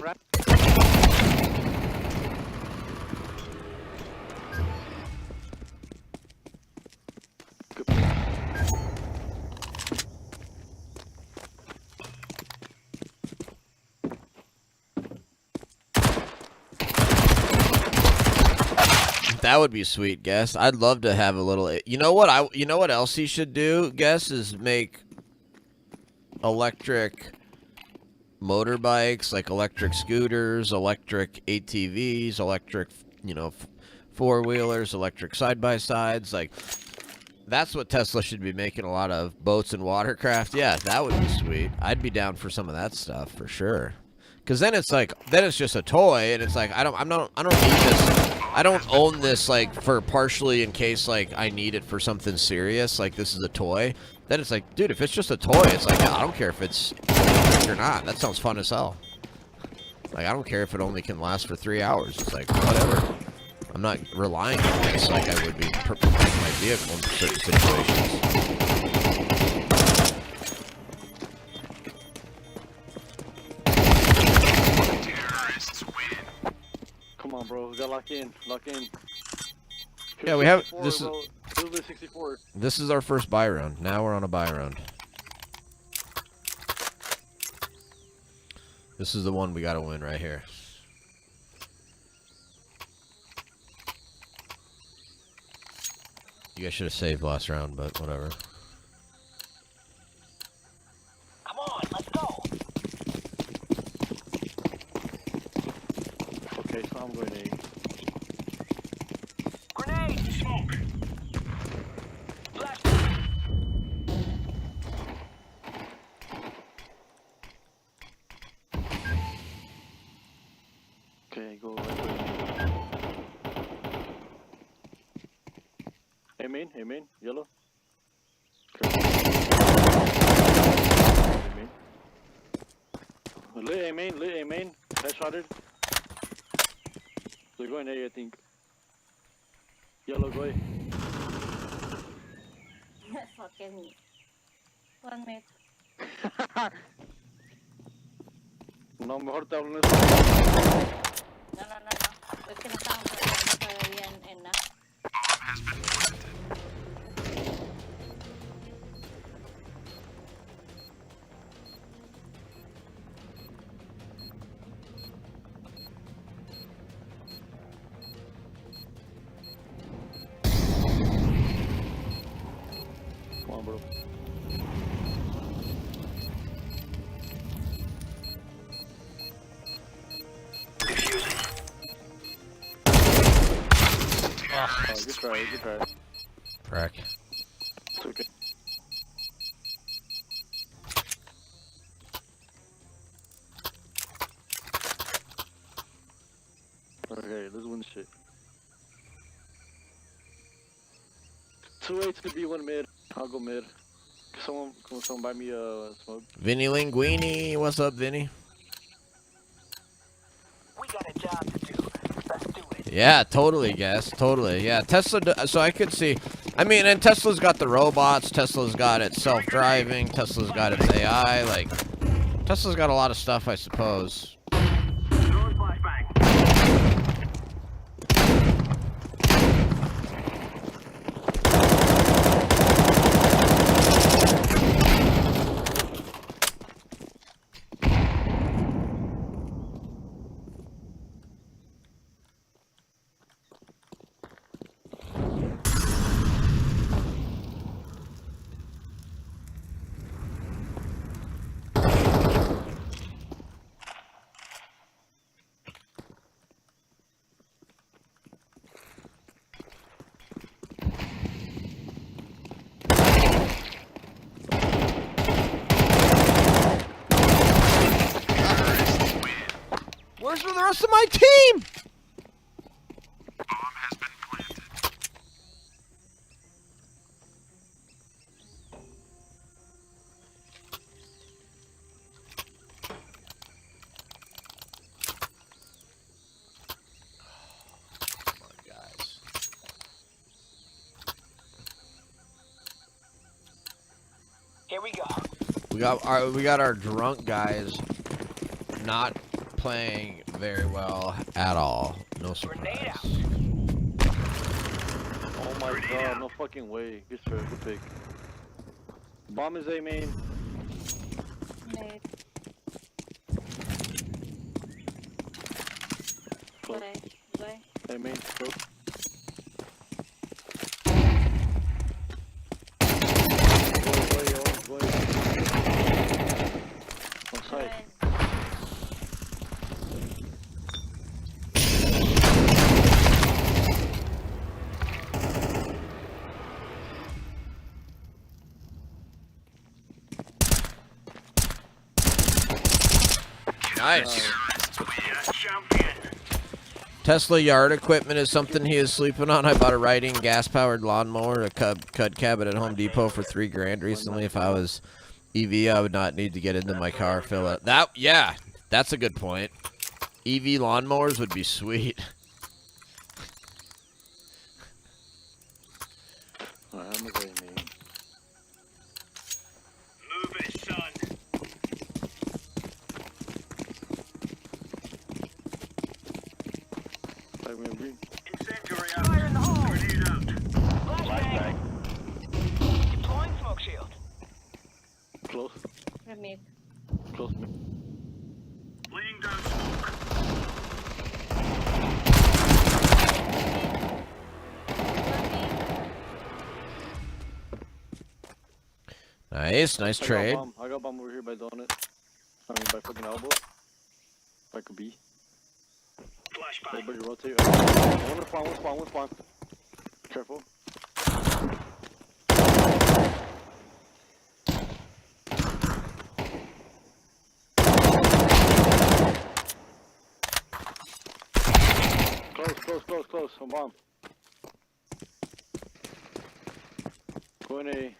That would be sweet, Guess. I'd love to have a little. You know what else he should do, Guess, is make electric motorbikes, like electric scooters, electric ATVs, electric, four-wheelers, electric side-by-sides. Like, that's what Tesla should be making a lot of. Boats and watercraft. Yeah, that would be sweet. I'd be down for some of that stuff for sure. Because then it's like, it's just a toy, and it's like, I don't need this. I don't own this, like, for partially in case, like, I need it for something serious. Like, this is a toy. Then it's like, dude, if it's just a toy, it's like, I don't care if it's or not. That sounds fun as hell. Like, I don't care if it only can last for 3 hours. It's like, whatever. I'm not relying on this like I would be protecting my vehicle in certain situations. Terrorists win. Come on, bro. We gotta lock in. Yeah, we have. 64, This is. bro. 64. This is our first buy round. Now we're on a buy round. This is the one we gotta win right here. You guys should have saved last round, but whatever. Come on, let's go. Okay, so I'm going A. Grenade. Smoke. Flash. Okay, go right. Amen. Yellow. Okay. Amen. Lit A main, lit A main. Headshotted. They're going A, I think. Yellow, go A. Fucking 1 minute. No, mejor te hablo en No. Huwag kinasama ko yan and na. Come on, bro. Oh, good try, good try. Crack. It's okay. Okay, let's win this shit. 2A to B1 mid. I'll go mid. Can someone buy me a smoke? Vinny Linguini, what's up, Vinny? We got a job to do. Let's do it. Yeah, totally, guess. Totally. Yeah, Tesla. So I could see. I mean, and Tesla's got the robots. Tesla's got its self-driving. Tesla's got its AI. Like, Tesla's got a lot of stuff, I suppose. Throwing flashbang. Where's the rest of my team? Here we go. We got our drunk guys not playing very well at all. No Grenade surprise. out. Oh my god, no fucking way. Good try, good pick. Bomb is A main. Mid. Close. Bye. A main, close. Go away. On side. Nice. Champion. Tesla yard equipment is something he is sleeping on. I bought a riding gas-powered lawnmower, a cut cabin at Home Depot for $3,000 recently. If I was EV, I would not need to get into my car, fill it. Yeah, that's a good point. EV lawnmowers would be sweet. Alright, I'm gonna go A main. Move it, son. Like, man, green. Incendiary out. Fire in the hole. Grenade out. Flashbang. Deploying smoke shield. Close. Mid. Close mid. Laying down smoke. Nice trade. I got bomb over here by donut. I mean by fucking elbow. If I could be. Flashbang. Everybody rotate. One spawn. Careful. Close. On bomb. Go in A.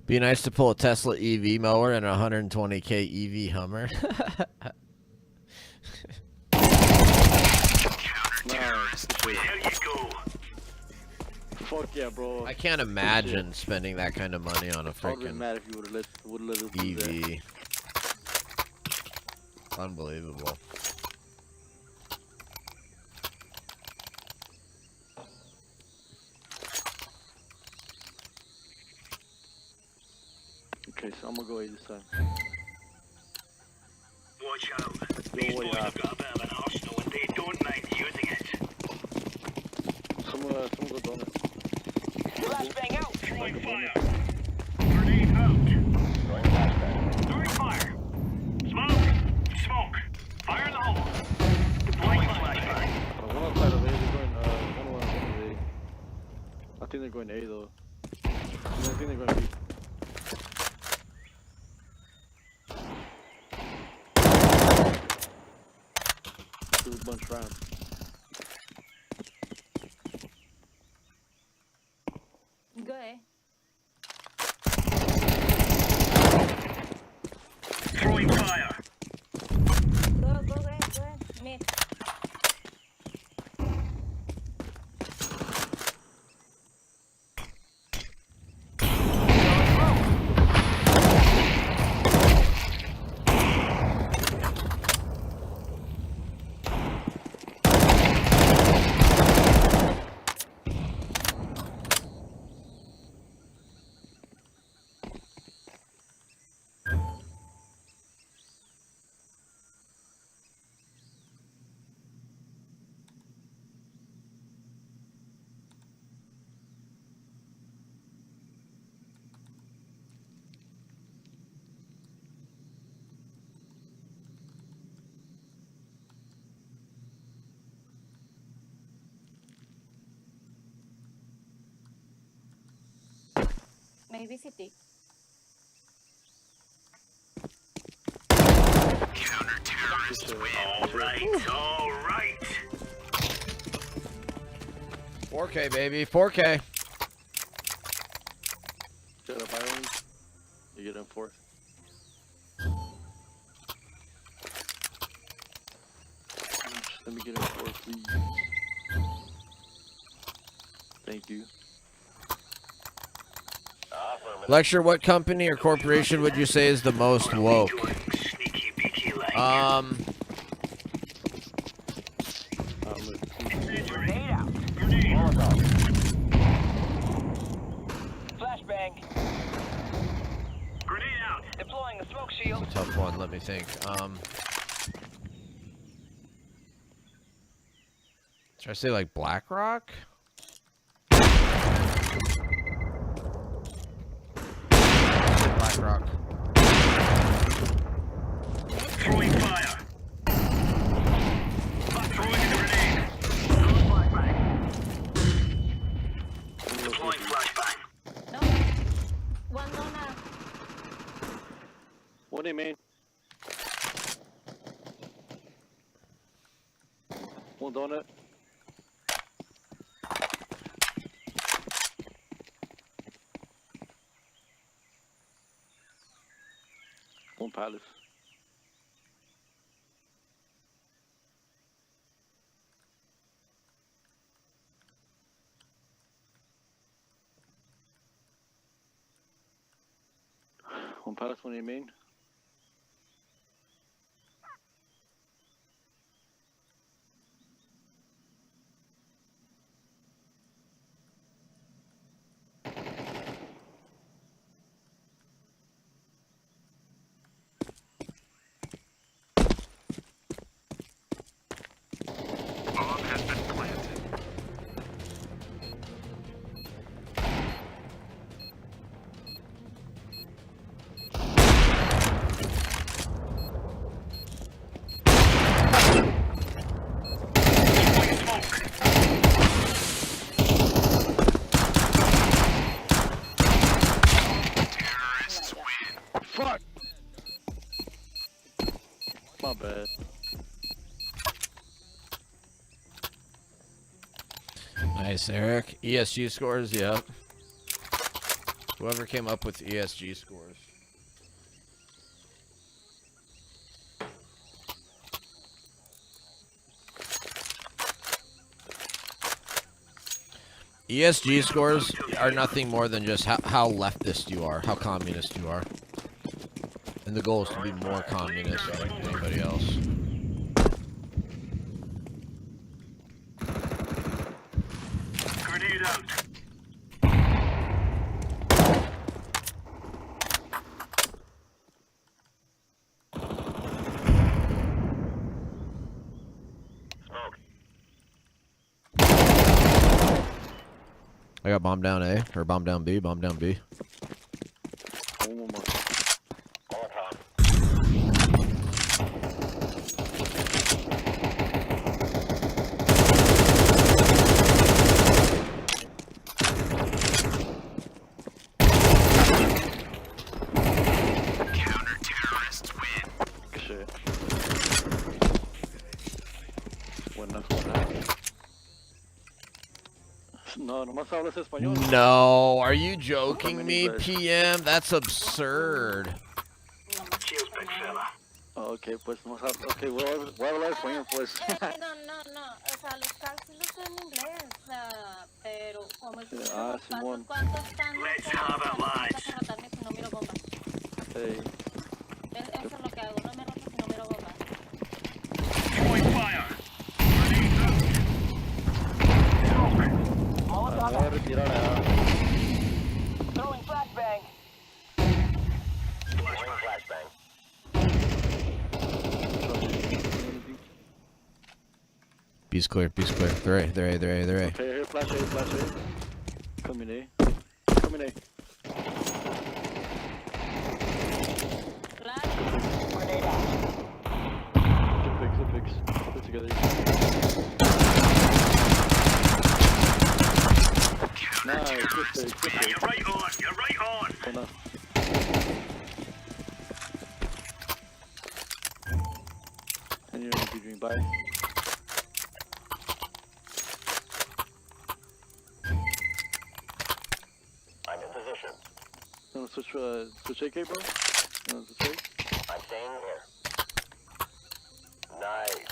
Be nice to pull a Tesla EV mower and a 120k EV Hummer. Nice. Good shit. There you go. Fuck yeah, bro. I can't imagine spending that kind of money on a I would've been freaking mad if you would've let us do that. EV. Unbelievable. Okay, so I'm gonna go A this time. Watch out. Yo, These what boys you have got a bit of an arsenal and they don't mind using it. Someone go donut. Flashbang out. Throwing fire. Grenade out. Throwing fire. Smoke. Smoke. Fire in the hole. Deploying flashbang. One outside of A, they're going, one of A. I think they're going A though. I think they're going B. There's a bunch around. Go eh. Throwing fire. Go eh. Mid. Maybe city. Counter-terrorist win. All right. 4K, baby. 4K. Shut up, Ireland. You get in fourth. Let me get in fourth, please. Thank you. Lecture, what company or corporation would you say is the most woke? Sneaky beaky like. Grenade out. Flashbang. Grenade out. Deploying a smoke shield. It's a tough one. Let me think. Should I say like BlackRock? BlackRock. Throwing fire. Throwing a grenade. Deploying flashbang. No. One donut. What do you mean? One donut. One palace. One palace, what do you mean? Bomb has been planted. Deploying smoke. Terrorists win. Fuck! My bad. Nice, Eric. ESG scores, yep. Whoever came up with ESG scores. ESG scores are nothing more than just how leftist you are, how communist you are. And the goal is to be more communist than anybody else. Grenade out. Smoke. I got bomb down A, or bomb down B, bomb down B. One more. Molotov. Shit. Buenas, buenas. No, nomás hablas español. No, are you joking me, PM? That's absurd. Cheers, big fella. Okay, pues nomás hablas. Okay, voy a hablar español, pues. No. O sea, los cálculos son en inglés. O sea, pero como es Ah, Simón. ¿cuánto están? Let's have it, lads. Para rotarme si no miro bombas. Hey. Eso es lo que hago. No me roto si no miro bombas. Throwing fire. Me voy a retirar a... Throwing flashbang. Throwing flashbang. B's clear, B's clear. They're A, they're A, they're A, they're A. Okay, here, flash A. Coming A. Coming A. Claro. Grenade out. Zip picks. Put together. Nice, good pick. You're right on. You're right on. Buena. And you're gonna be doing bye. I'm in position. You wanna switch AK, bro? You wanna switch AK? I'm staying here. Nice.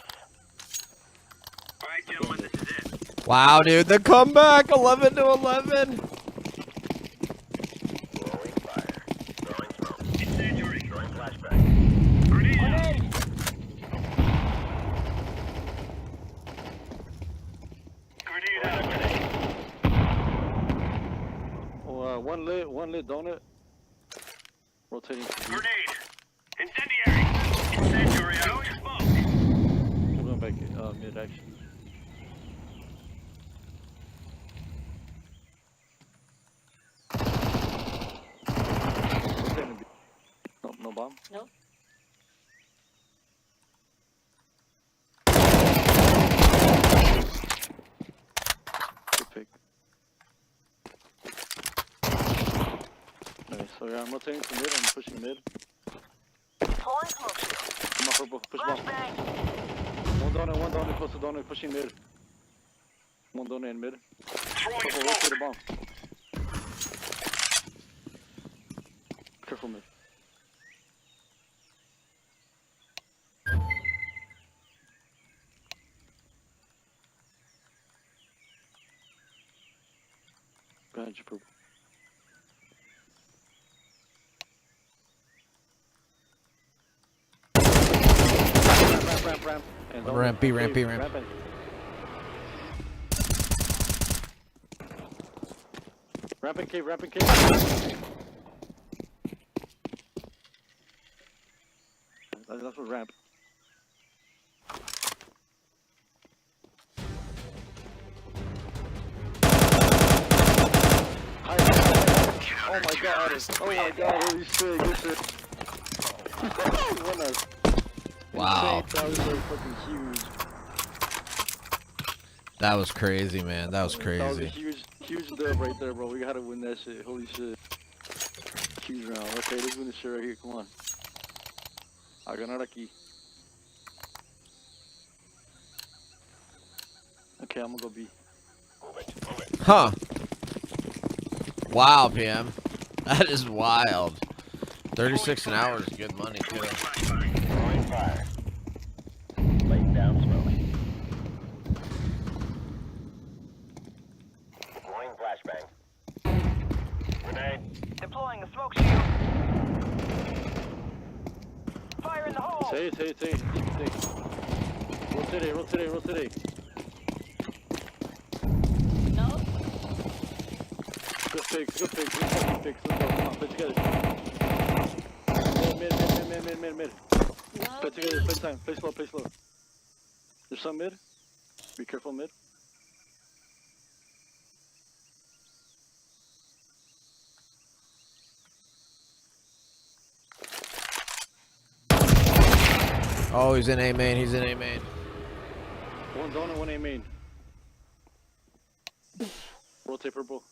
All right, gentlemen, this is it. Wow, dude, the comeback, 11 to 11. Throwing fire. Throwing smoke. Incendiary. Throwing flashbang. Grenade out. Grenade out. Oh, one lit donut. Rotating. Grenade. Incendiary. Incendiary out. Smoke. We're going back mid action. No bomb? No. Good pick. Nice. So yeah, I'm rotating to mid. I'm pushing mid. Throwing smoke shield. Come on, purple. Push bomb. Flashbang. One donut, close to donut, pushing mid. One donut in mid. Throwing Purple, rotate the smoke. bomb. Careful mid. Behind you, purple. Ramp. And donut. Ramp B, ramp B, Okay, ramp. and- Ramp and cave, ramp and cave. That's what ramp. Oh my god, holy shit, good shit. What a Wow. insane, that was like fucking huge. That was crazy, man. That was That was a crazy. huge dub right there, bro. We gotta win that shit. Holy shit. Huge round. Okay, let's win this shit right here. Come on. A ganar aquí. Okay, I'm gonna go B. Huh. Wow, PM. That is wild. 36 an hour is good money, too. Throwing fire. Laying down smoke. Throwing flashbang. Grenade. Deploying a smoke shield. Fire in the hole. Say. Rotate. No? Good fix. Let's go. Come on, play together. Mid. No. Play together, play time. Play slow. There's some mid. Be careful mid. Oh, he's in A main. One zone and one A main. Rotate purple.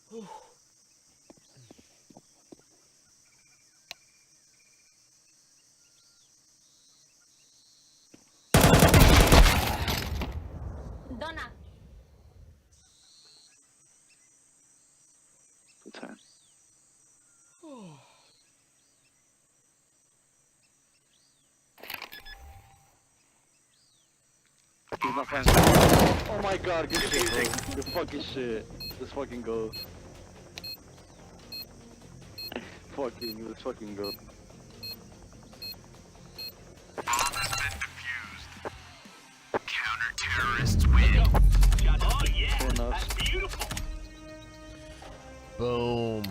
Donna. Good time. He's not fine. Oh my god, good shit, bro. Good fucking shit. Let's fucking go. Let's fucking go. Oh yeah, enough. that's beautiful. Boom.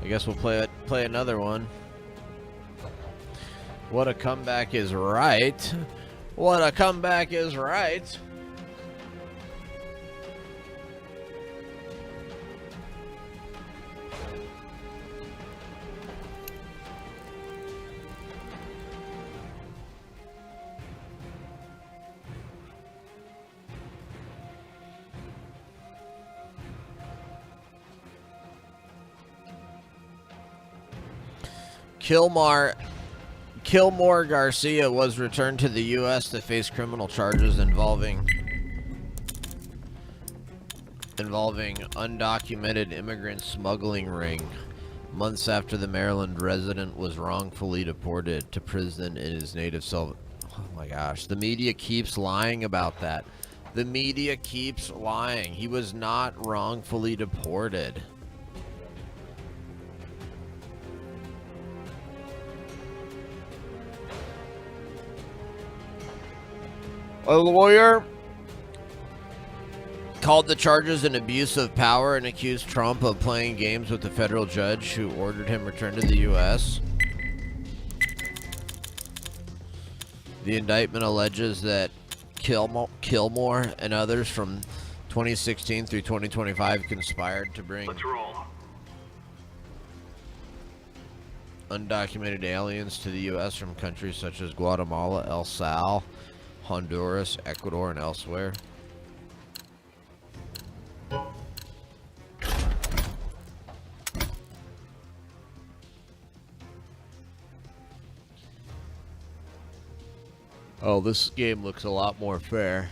I guess we'll play another one. What a comeback is right. What a comeback is right. Kilmore Garcia was returned to the U.S. to face criminal charges involving undocumented immigrant smuggling ring, months after the Maryland resident was wrongfully deported to prison in his native Oh my gosh, the media keeps lying about that. The media keeps lying. He was not wrongfully deported. A lawyer called the charges an abuse of power and accused Trump of playing games with the federal judge who ordered him returned to the U.S. The indictment alleges that Kilmore and others from 2016 through 2025 conspired to bring undocumented aliens to the U.S. from countries such as Guatemala, El Sal, Honduras, Ecuador, and elsewhere. Oh, this game looks a lot more fair.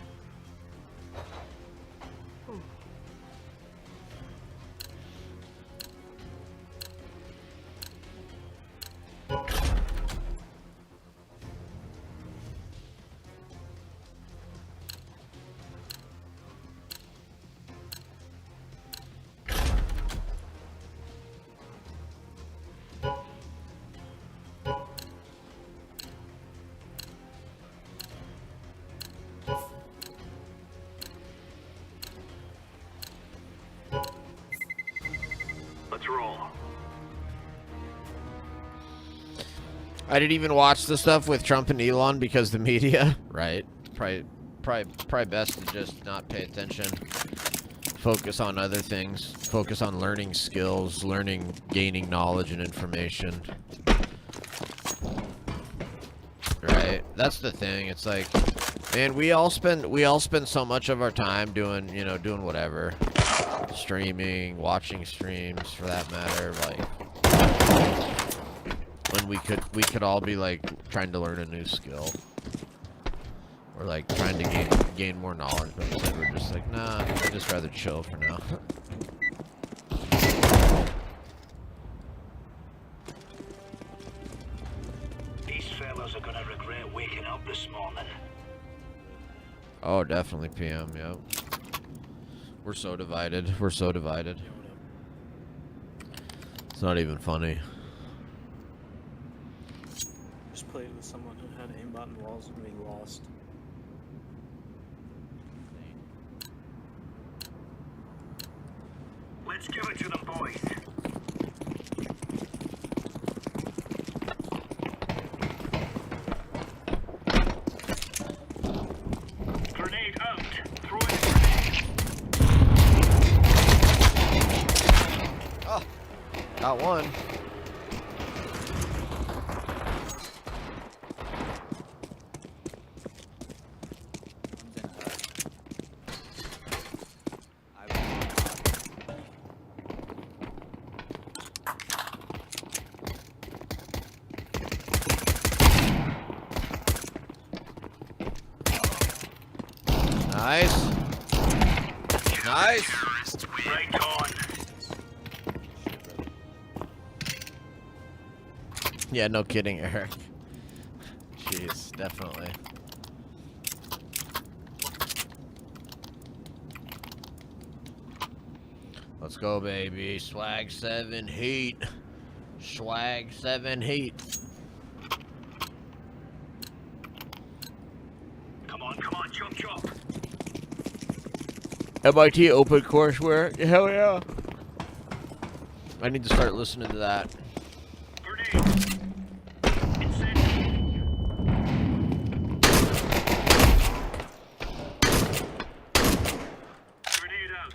Let's roll. I didn't even watch the stuff with Trump and Elon because the media, right? Probably best to just not pay attention. Focus on other things. Focus on learning skills, gaining knowledge and information. Right? That's the thing. It's like, man, we all spend so much of our time doing whatever. Streaming, watching streams for that matter, like we could all be like trying to learn a new skill. Or like trying to gain more knowledge, but instead we're just like, nah, I'd just rather chill for now. These fellas are gonna regret waking up this morning. Oh, definitely PM, yep. We're so divided. We're so divided. It's not even funny. Just played with someone who had aimbot and walls and we lost. Let's give it to them, boys. Grenade out. Throw in a grenade. Oh, got one. Nice. Nice. Right on. Yeah, no kidding, Eric. Jeez, definitely. Let's go, baby. Swag 7 heat. Swag 7 heat. Come on, chop, chop. MIT open courseware. Hell yeah. I need to start listening to that. Grenade. Incendiary. Grenade out.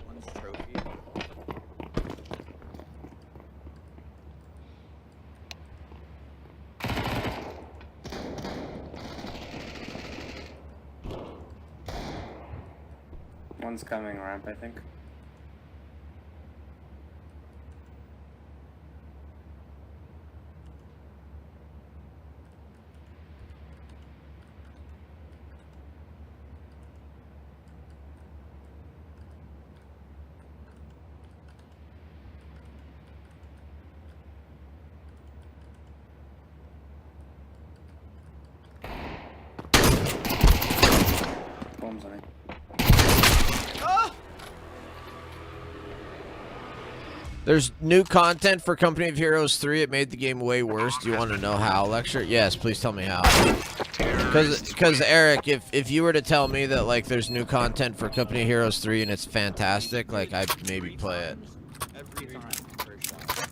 One's trophy. One's coming ramp, I think. Bombs on it. There's new content for Company of Heroes 3. It made the game way worse. Do you want to know how, Lecture? Yes, please tell me how. Because Eric, if you were to tell me that like there's new content for Company of Heroes 3 and it's fantastic, like I'd maybe play it. Every time, first shot.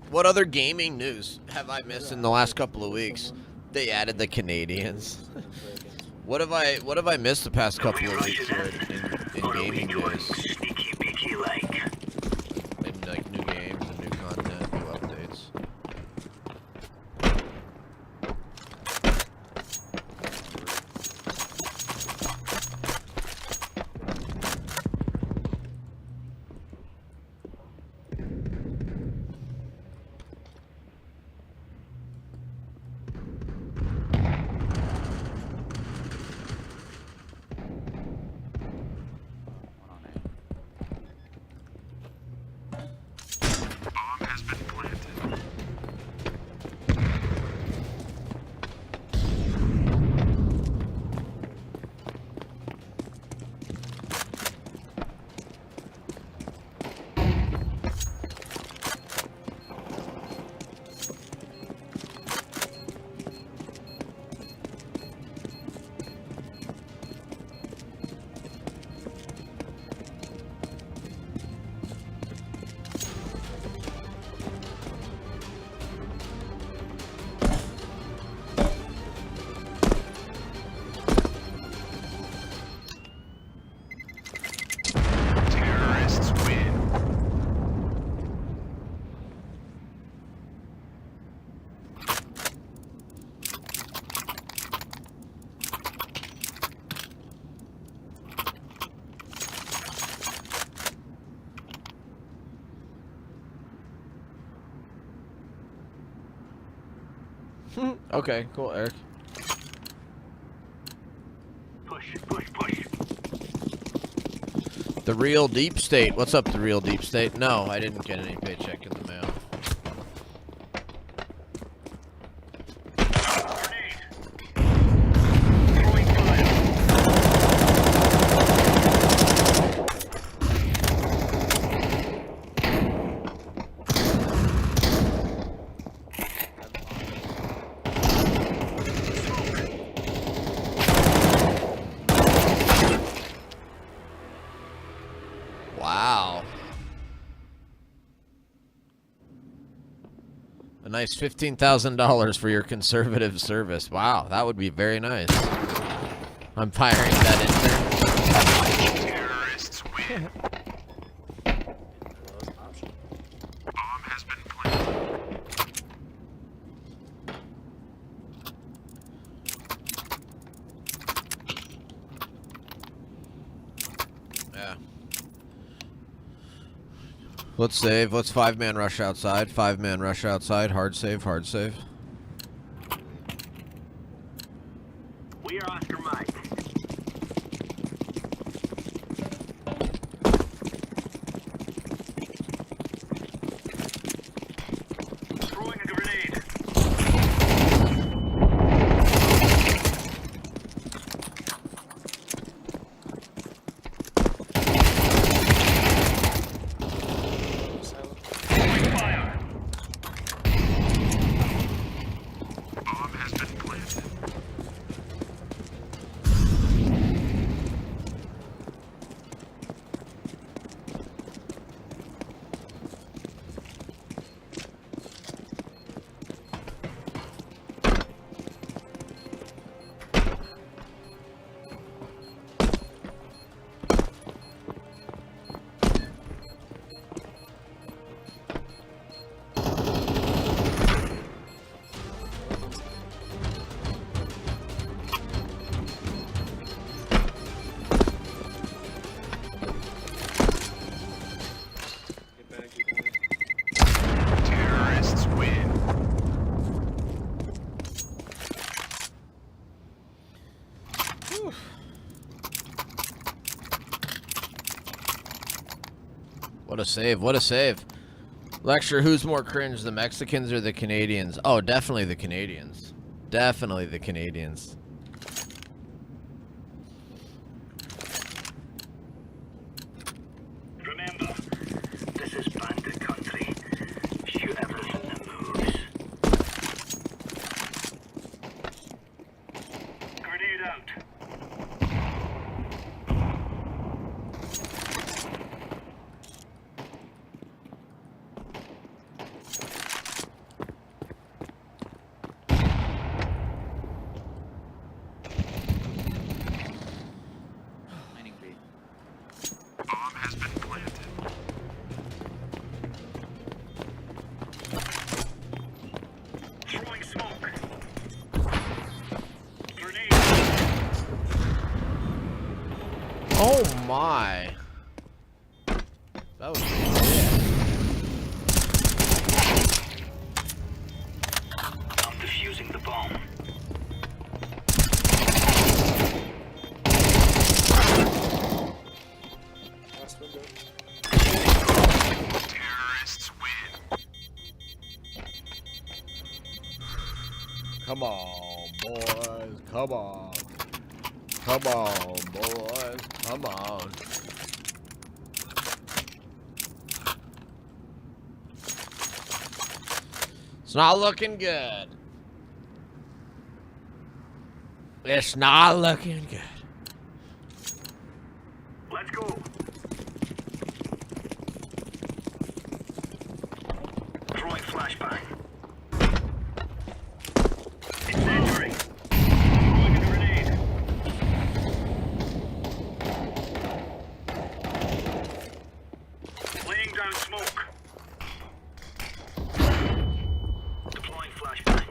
What other gaming news have I missed in the last couple of weeks? They added the Canadians. What have I missed the past couple of weeks here in gaming news? Sneaky beaky like. In like new games and new content, new updates. Okay, cool, Eric. Push, push, push. The Real Deep State. What's up, The Real Deep State? No, I didn't get any paycheck in the mail. Throwing fire. Wow. A nice $15,000 for your conservative service. Wow, that would be very nice. I'm firing that intern. Terrorists win. Bomb has been planted. Yeah. Let's save. Let's 5-man rush outside. 5-man rush outside. Hard save, hard save. We are Oscar Mike. Throwing a grenade. Throwing fire. Bomb has been planted. Get back, get back. Terrorists win. What a save, what a save. Lecture, who's more cringe, the Mexicans or the Canadians? Oh, definitely the Canadians. Definitely the Canadians. Remember, this is bandit country. Shoot everything that moves. Grenade out. Bomb has been planted. Throwing smoke. Grenade. Oh my. That was sick. I'm defusing the bomb. Last window. Terrorists win. Come on, boys. Come on. Come on, boys. Come on. It's not looking good. It's not looking good. Let's go. Throwing flashbang. Incendiary. Throwing a grenade. Laying down smoke. Deploying flashbang.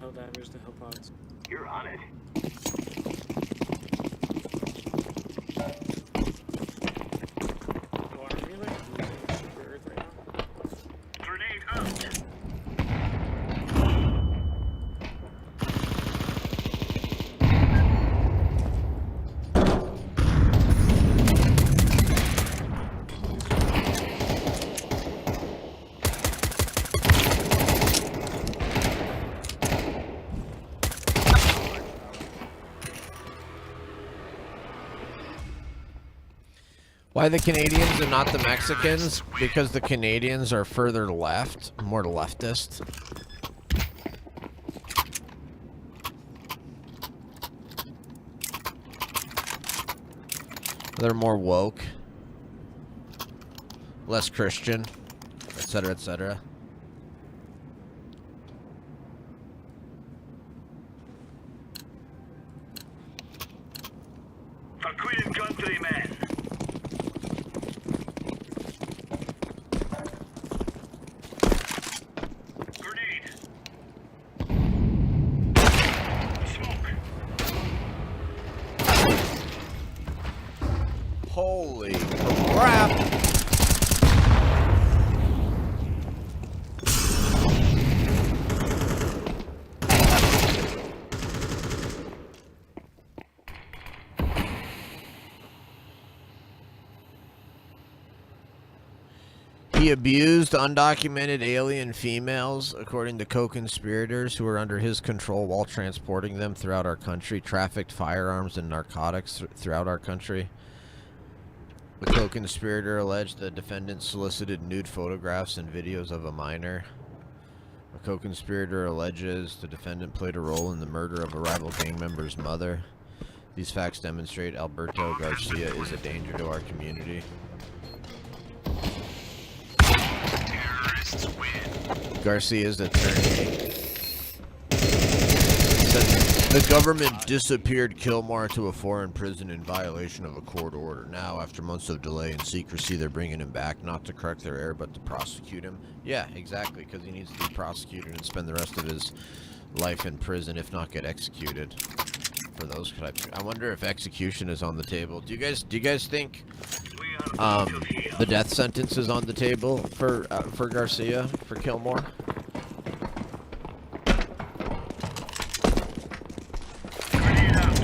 Hell divers to hell pods. You're on it. Oh, are we like losing Super Earth right now? Grenade out. Why the Canadians and not the Mexicans? Because the Canadians are further left, more leftist. They're more woke, less Christian, etc., etc. For Queen Country, man. Grenade. Smoke. Holy crap! He abused undocumented alien females, according to co-conspirators who were under his control while transporting them throughout our country, trafficked firearms and narcotics throughout our country. The co-conspirator alleged the defendant solicited nude photographs and videos of a minor. A co-conspirator alleges the defendant played a role in the murder of a rival gang member's mother. These facts demonstrate Alberto Garcia is a danger to our community. Garcia's attorney said the government disappeared Kilmar to a foreign prison in violation of a court order. Now, after months of delay and secrecy, they're bringing him back, not to correct their error, but to prosecute him. Yeah, exactly, because he needs to be prosecuted and spend the rest of his life in prison, if not get executed. For those types, I wonder if execution is on the table. Do you guys think the death sentence is on the table for Garcia, for Kilmore? Grenade out.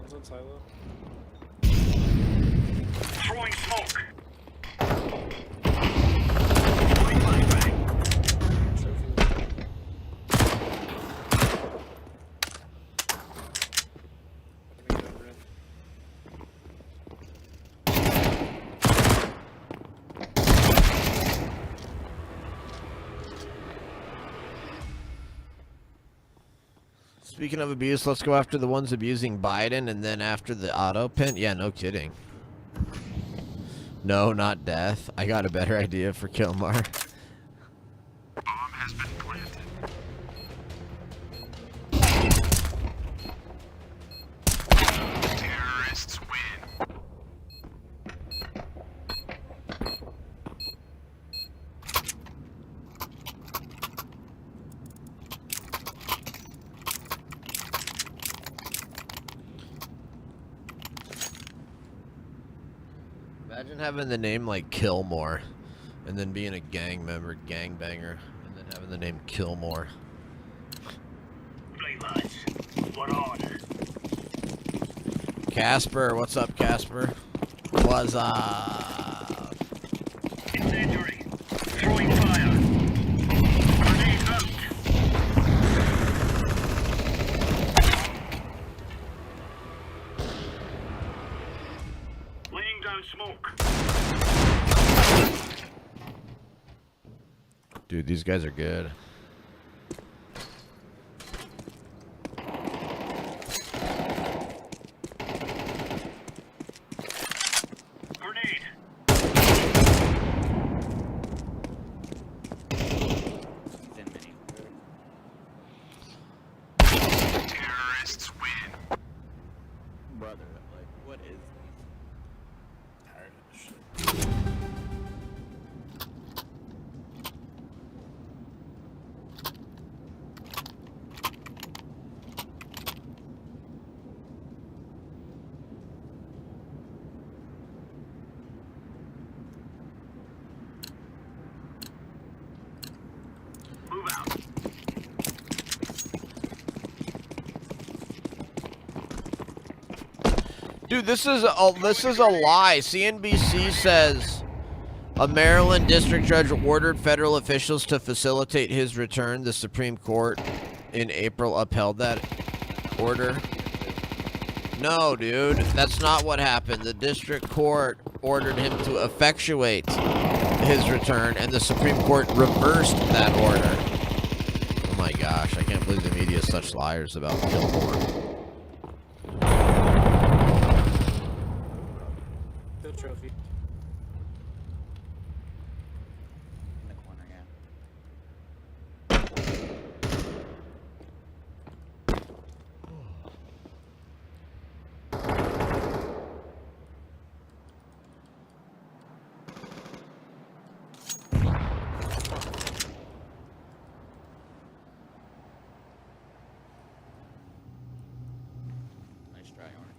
One's on silo. Throwing smoke. Throwing flashbang. Speaking of abuse, let's go after the ones abusing Biden and then after the auto pin. Yeah, no kidding. No, not death. I got a better idea for Kilmar. Bomb has been planted. Terrorists win. Imagine having the name like Kilmore and then being a gang member, gangbanger, and then having the name Kilmore. Play lads. What on? Casper, what's up, Casper? What's up? Incendiary. Throwing fire. Grenade out. Laying down smoke. Dude, these guys are good. Grenade. Terrorists win. Brother, like, what is Tired of this shit. Dude, this is a lie. CNBC says a Maryland district judge ordered federal officials to facilitate his return. The Supreme Court in April upheld that order. No, dude, that's not what happened. The district court ordered him to effectuate his return, and the Supreme Court reversed that order. Oh my gosh, I can't believe the media is such liars about Gilmore. Good trophy. In the corner, yeah. Nice try, Orange.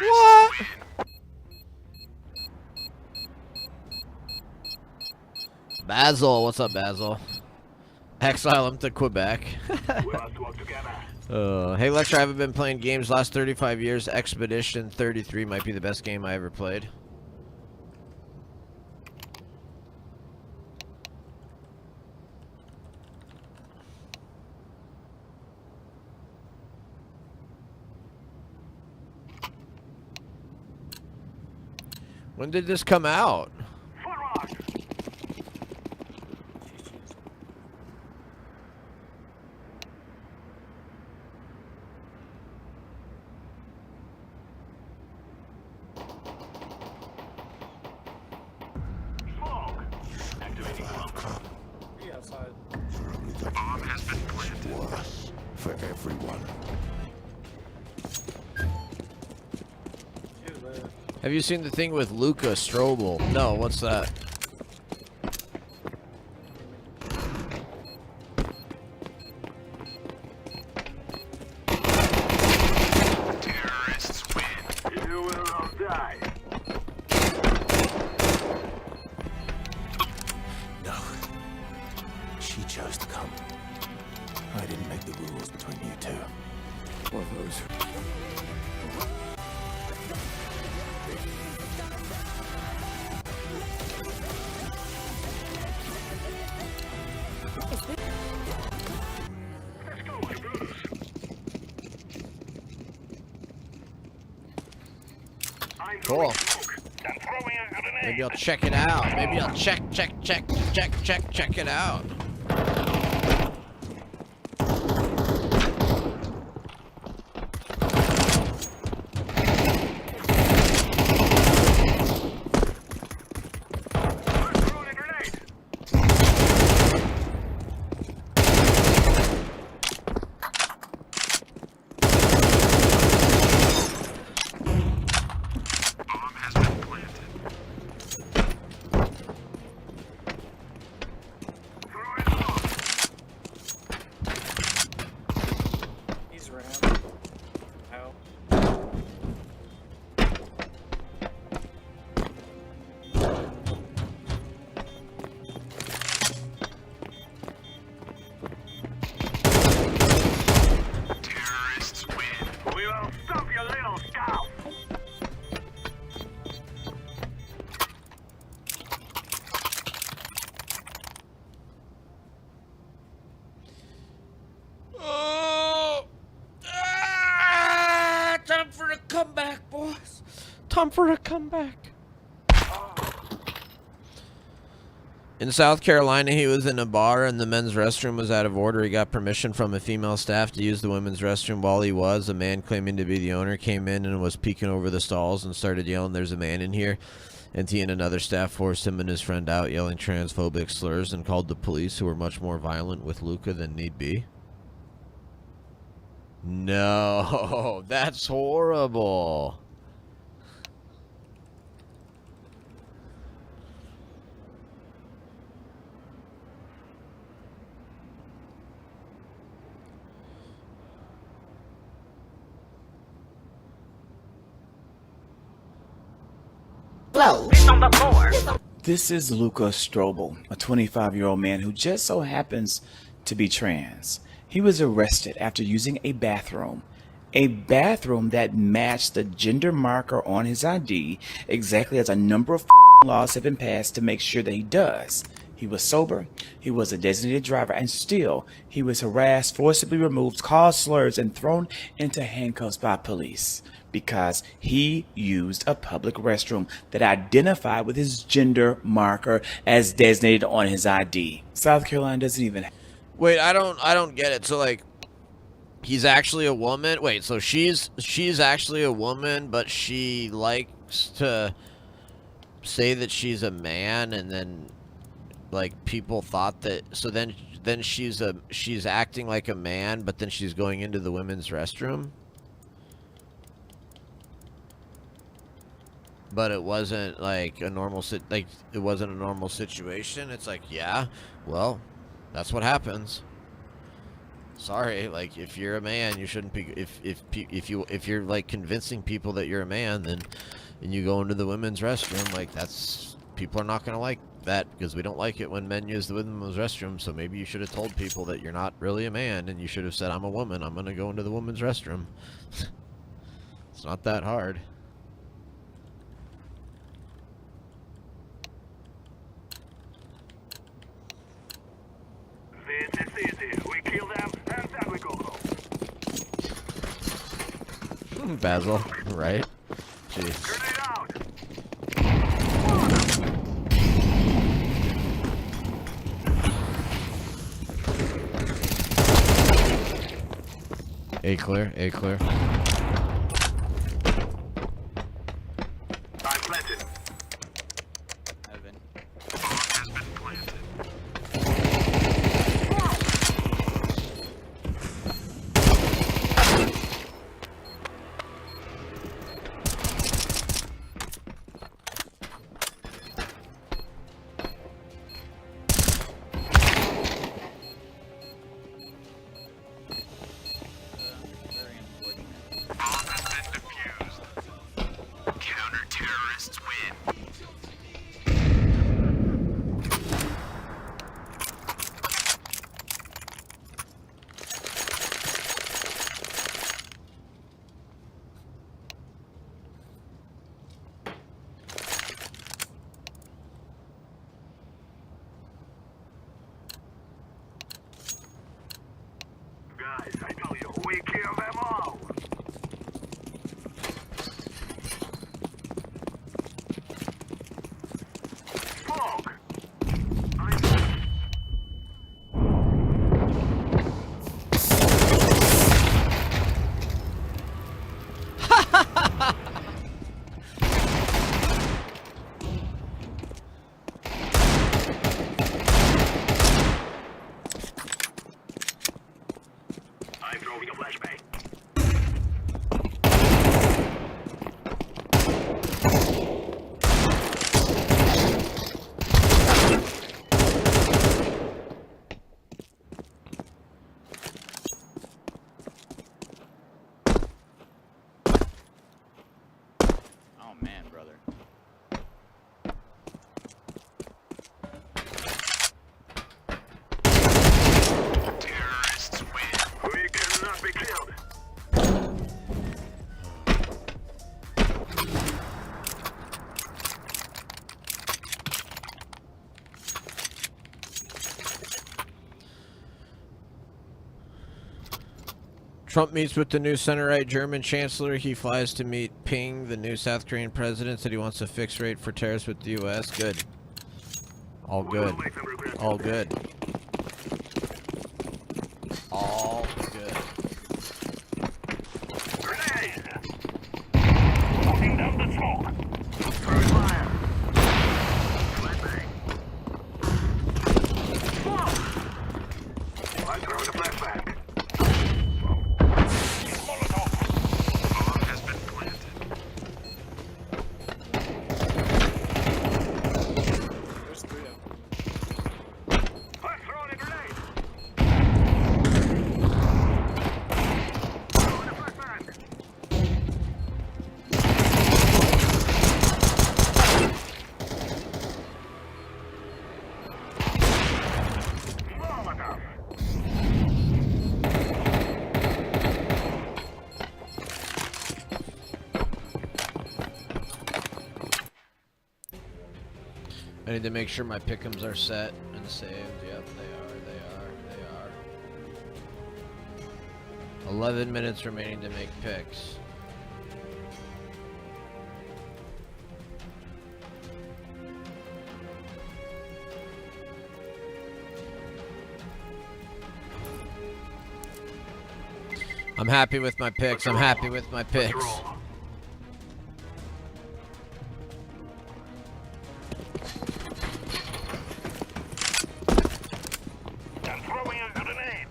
What? Basil, what's up, Basil? Exile him to Quebec. Hey, Lecture, I haven't been playing games last 35 years. Expedition 33 might be the best game I ever played. When did this come out? Be outside. For everyone. Too late. Have you seen the thing with Luca Strobel? No, what's that? Terrorists win. You will all die. No. She chose to come. I didn't make the rules between you two. Or those. Cool. Maybe I'll check it out. Maybe I'll check it out. He's around. Ow. Terrorists win. We will stop your little scout. Time for a comeback, boys. Time for a comeback. In South Carolina, he was in a bar and the men's restroom was out of order. He got permission from a female staff to use the women's restroom while he was. A man claiming to be the owner came in and was peeking over the stalls and started yelling, "There's a man in here." NT and another staff forced him and his friend out, yelling transphobic slurs, and called the police, who were much more violent with Luca than need be. No, that's horrible. This is Luca Strobel, a 25-year-old man who just so happens to be trans. He was arrested after using a bathroom that matched the gender marker on his ID, exactly as a number of laws have been passed to make sure that he does. He was sober, he was a designated driver, and still he was harassed, forcibly removed, called slurs, and thrown into handcuffs by police because he used a public restroom that identified with his gender marker as designated on his ID. South Carolina doesn't even... Wait, I don't get it. So, like, he's actually a woman? Wait, so she's actually a woman, but she likes to say that she's a man, and then, like, people thought that... So then she's acting like a man, but then she's going into the women's restroom? But it wasn't like a normal it wasn't a normal situation. It's like, yeah, well, that's what happens. Sorry, like, if you're a man, you shouldn't be. If you're like convincing people that you're a man, then and you go into the women's restroom, like, that's, people are not gonna like that, because we don't like it when men use the women's restroom. So maybe you should have told people that you're not really a man, and you should have said, I'm a woman, I'm gonna go into the women's restroom. It's not that hard. This is easy. We kill them and then we go home. Basil, right? Jeez. Grenade out. A clear, A clear. I'm planted. Guys, I tell you, we kill them all. Smoke. I'm throwing a flashbang. Oh man, brother. Terrorists win. We cannot be killed. Trump meets with the new center-right German chancellor. He flies to meet Ping, the new South Korean president. Said he wants a fixed rate for tariffs with the U.S. Good. All good. All good. All good. Grenade! Knocking down the smoke. First fire. There's 3 of them. I'm throwing a grenade. I need to make sure my pick'ems are set and saved. Yep, they are. 11 minutes remaining to make picks. I'm happy with my picks. I'm happy with my picks. I'm throwing a grenade.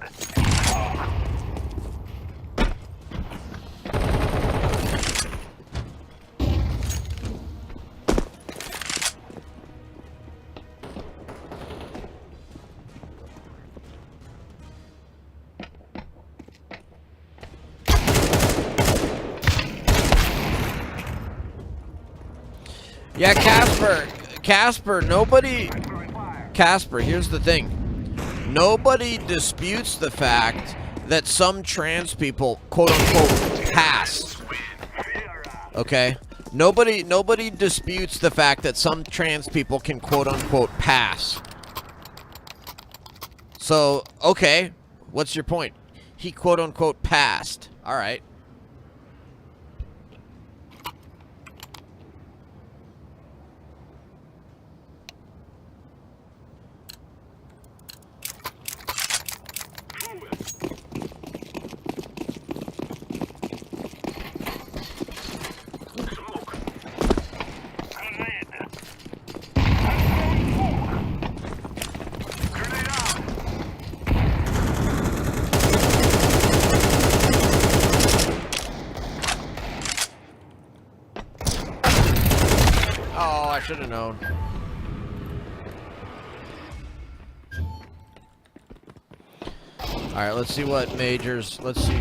Yeah, Casper, nobody... Casper, here's the thing. Nobody disputes the fact that some trans people, quote-unquote, pass. Okay? Nobody disputes the fact that some trans people can, quote-unquote, pass. So, okay, what's your point? He, quote-unquote, passed. All right. Oh, I should have known. All right, let's see what majors. Let's see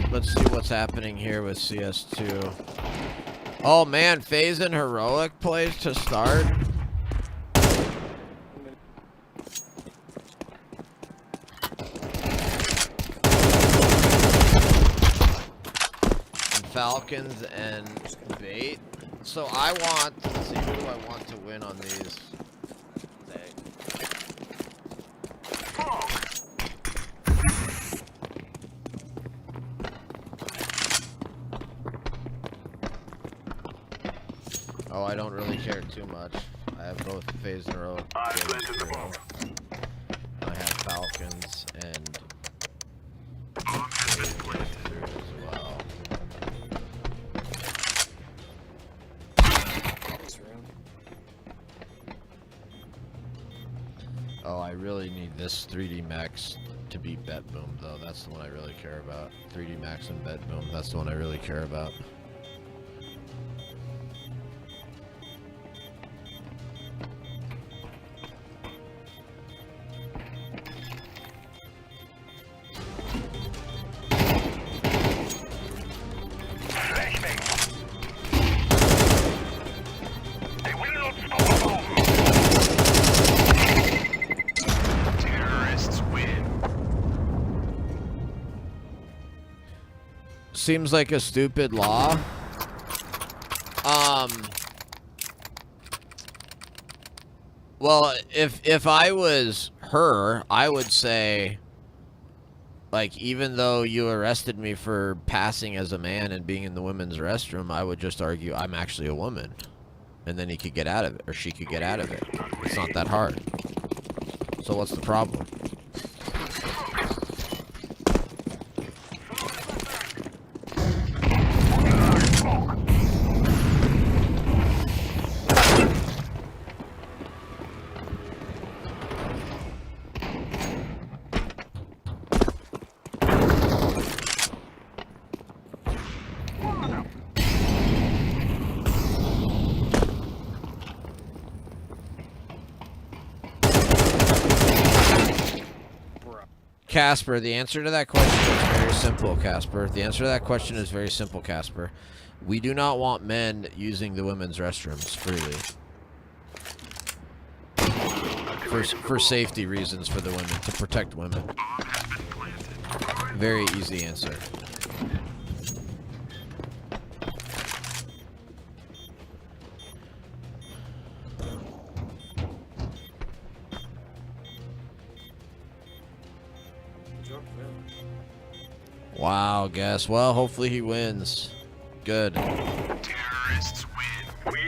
what's happening here with CS2. Oh man, FaZe and Heroic plays to start. And Falcons and Bait. So I want, let's see, who do I want to win on these? Oh, I don't really care too much. I have both FaZe in a row. I have Falcons and FaZe as well. Oh, I really need this 3D Max to beat Bet Boom, though. That's the one I really care about. 3D Max and Bet Boom. That's the one I really care about. Seems like a stupid law. Well, if I was her, I would say, like, even though you arrested me for passing as a man and being in the women's restroom, I would just argue I'm actually a woman. And then he could get out of it, or she could get out of it. It's not that hard. So what's the problem? Casper, the answer to that question is very simple, Casper. The answer to that question is very simple, Casper. We do not want men using the women's restrooms freely. For safety reasons for the women, to protect women. Very easy answer. Wow, guess. Well, hopefully he wins. Good. Terrorists win. We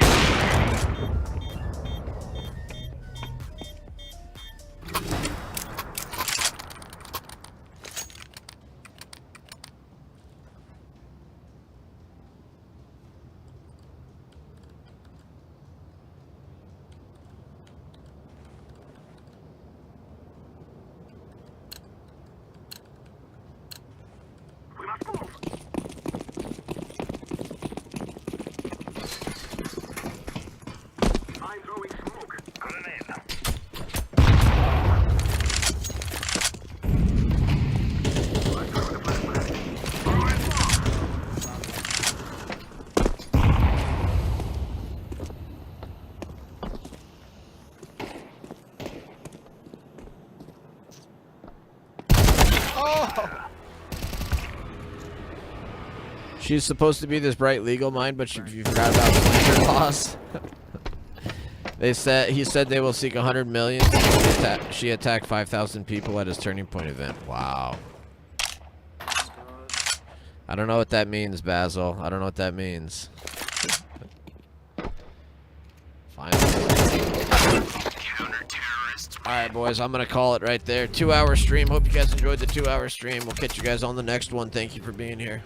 must move. I'm throwing smoke. Grenade. I'm throwing a flashbang. Throwing smoke. She's supposed to be this bright legal mind, but you forgot about the Winter laws. He said they will seek 100 million. She attacked 5,000 people at his Turning Point event. Wow. I don't know what that means, Basil. I don't know what that means. Alright, boys, I'm going to call it right there. 2-hour stream. Hope you guys enjoyed the 2-hour stream. We'll catch you guys on the next one. Thank you for being here.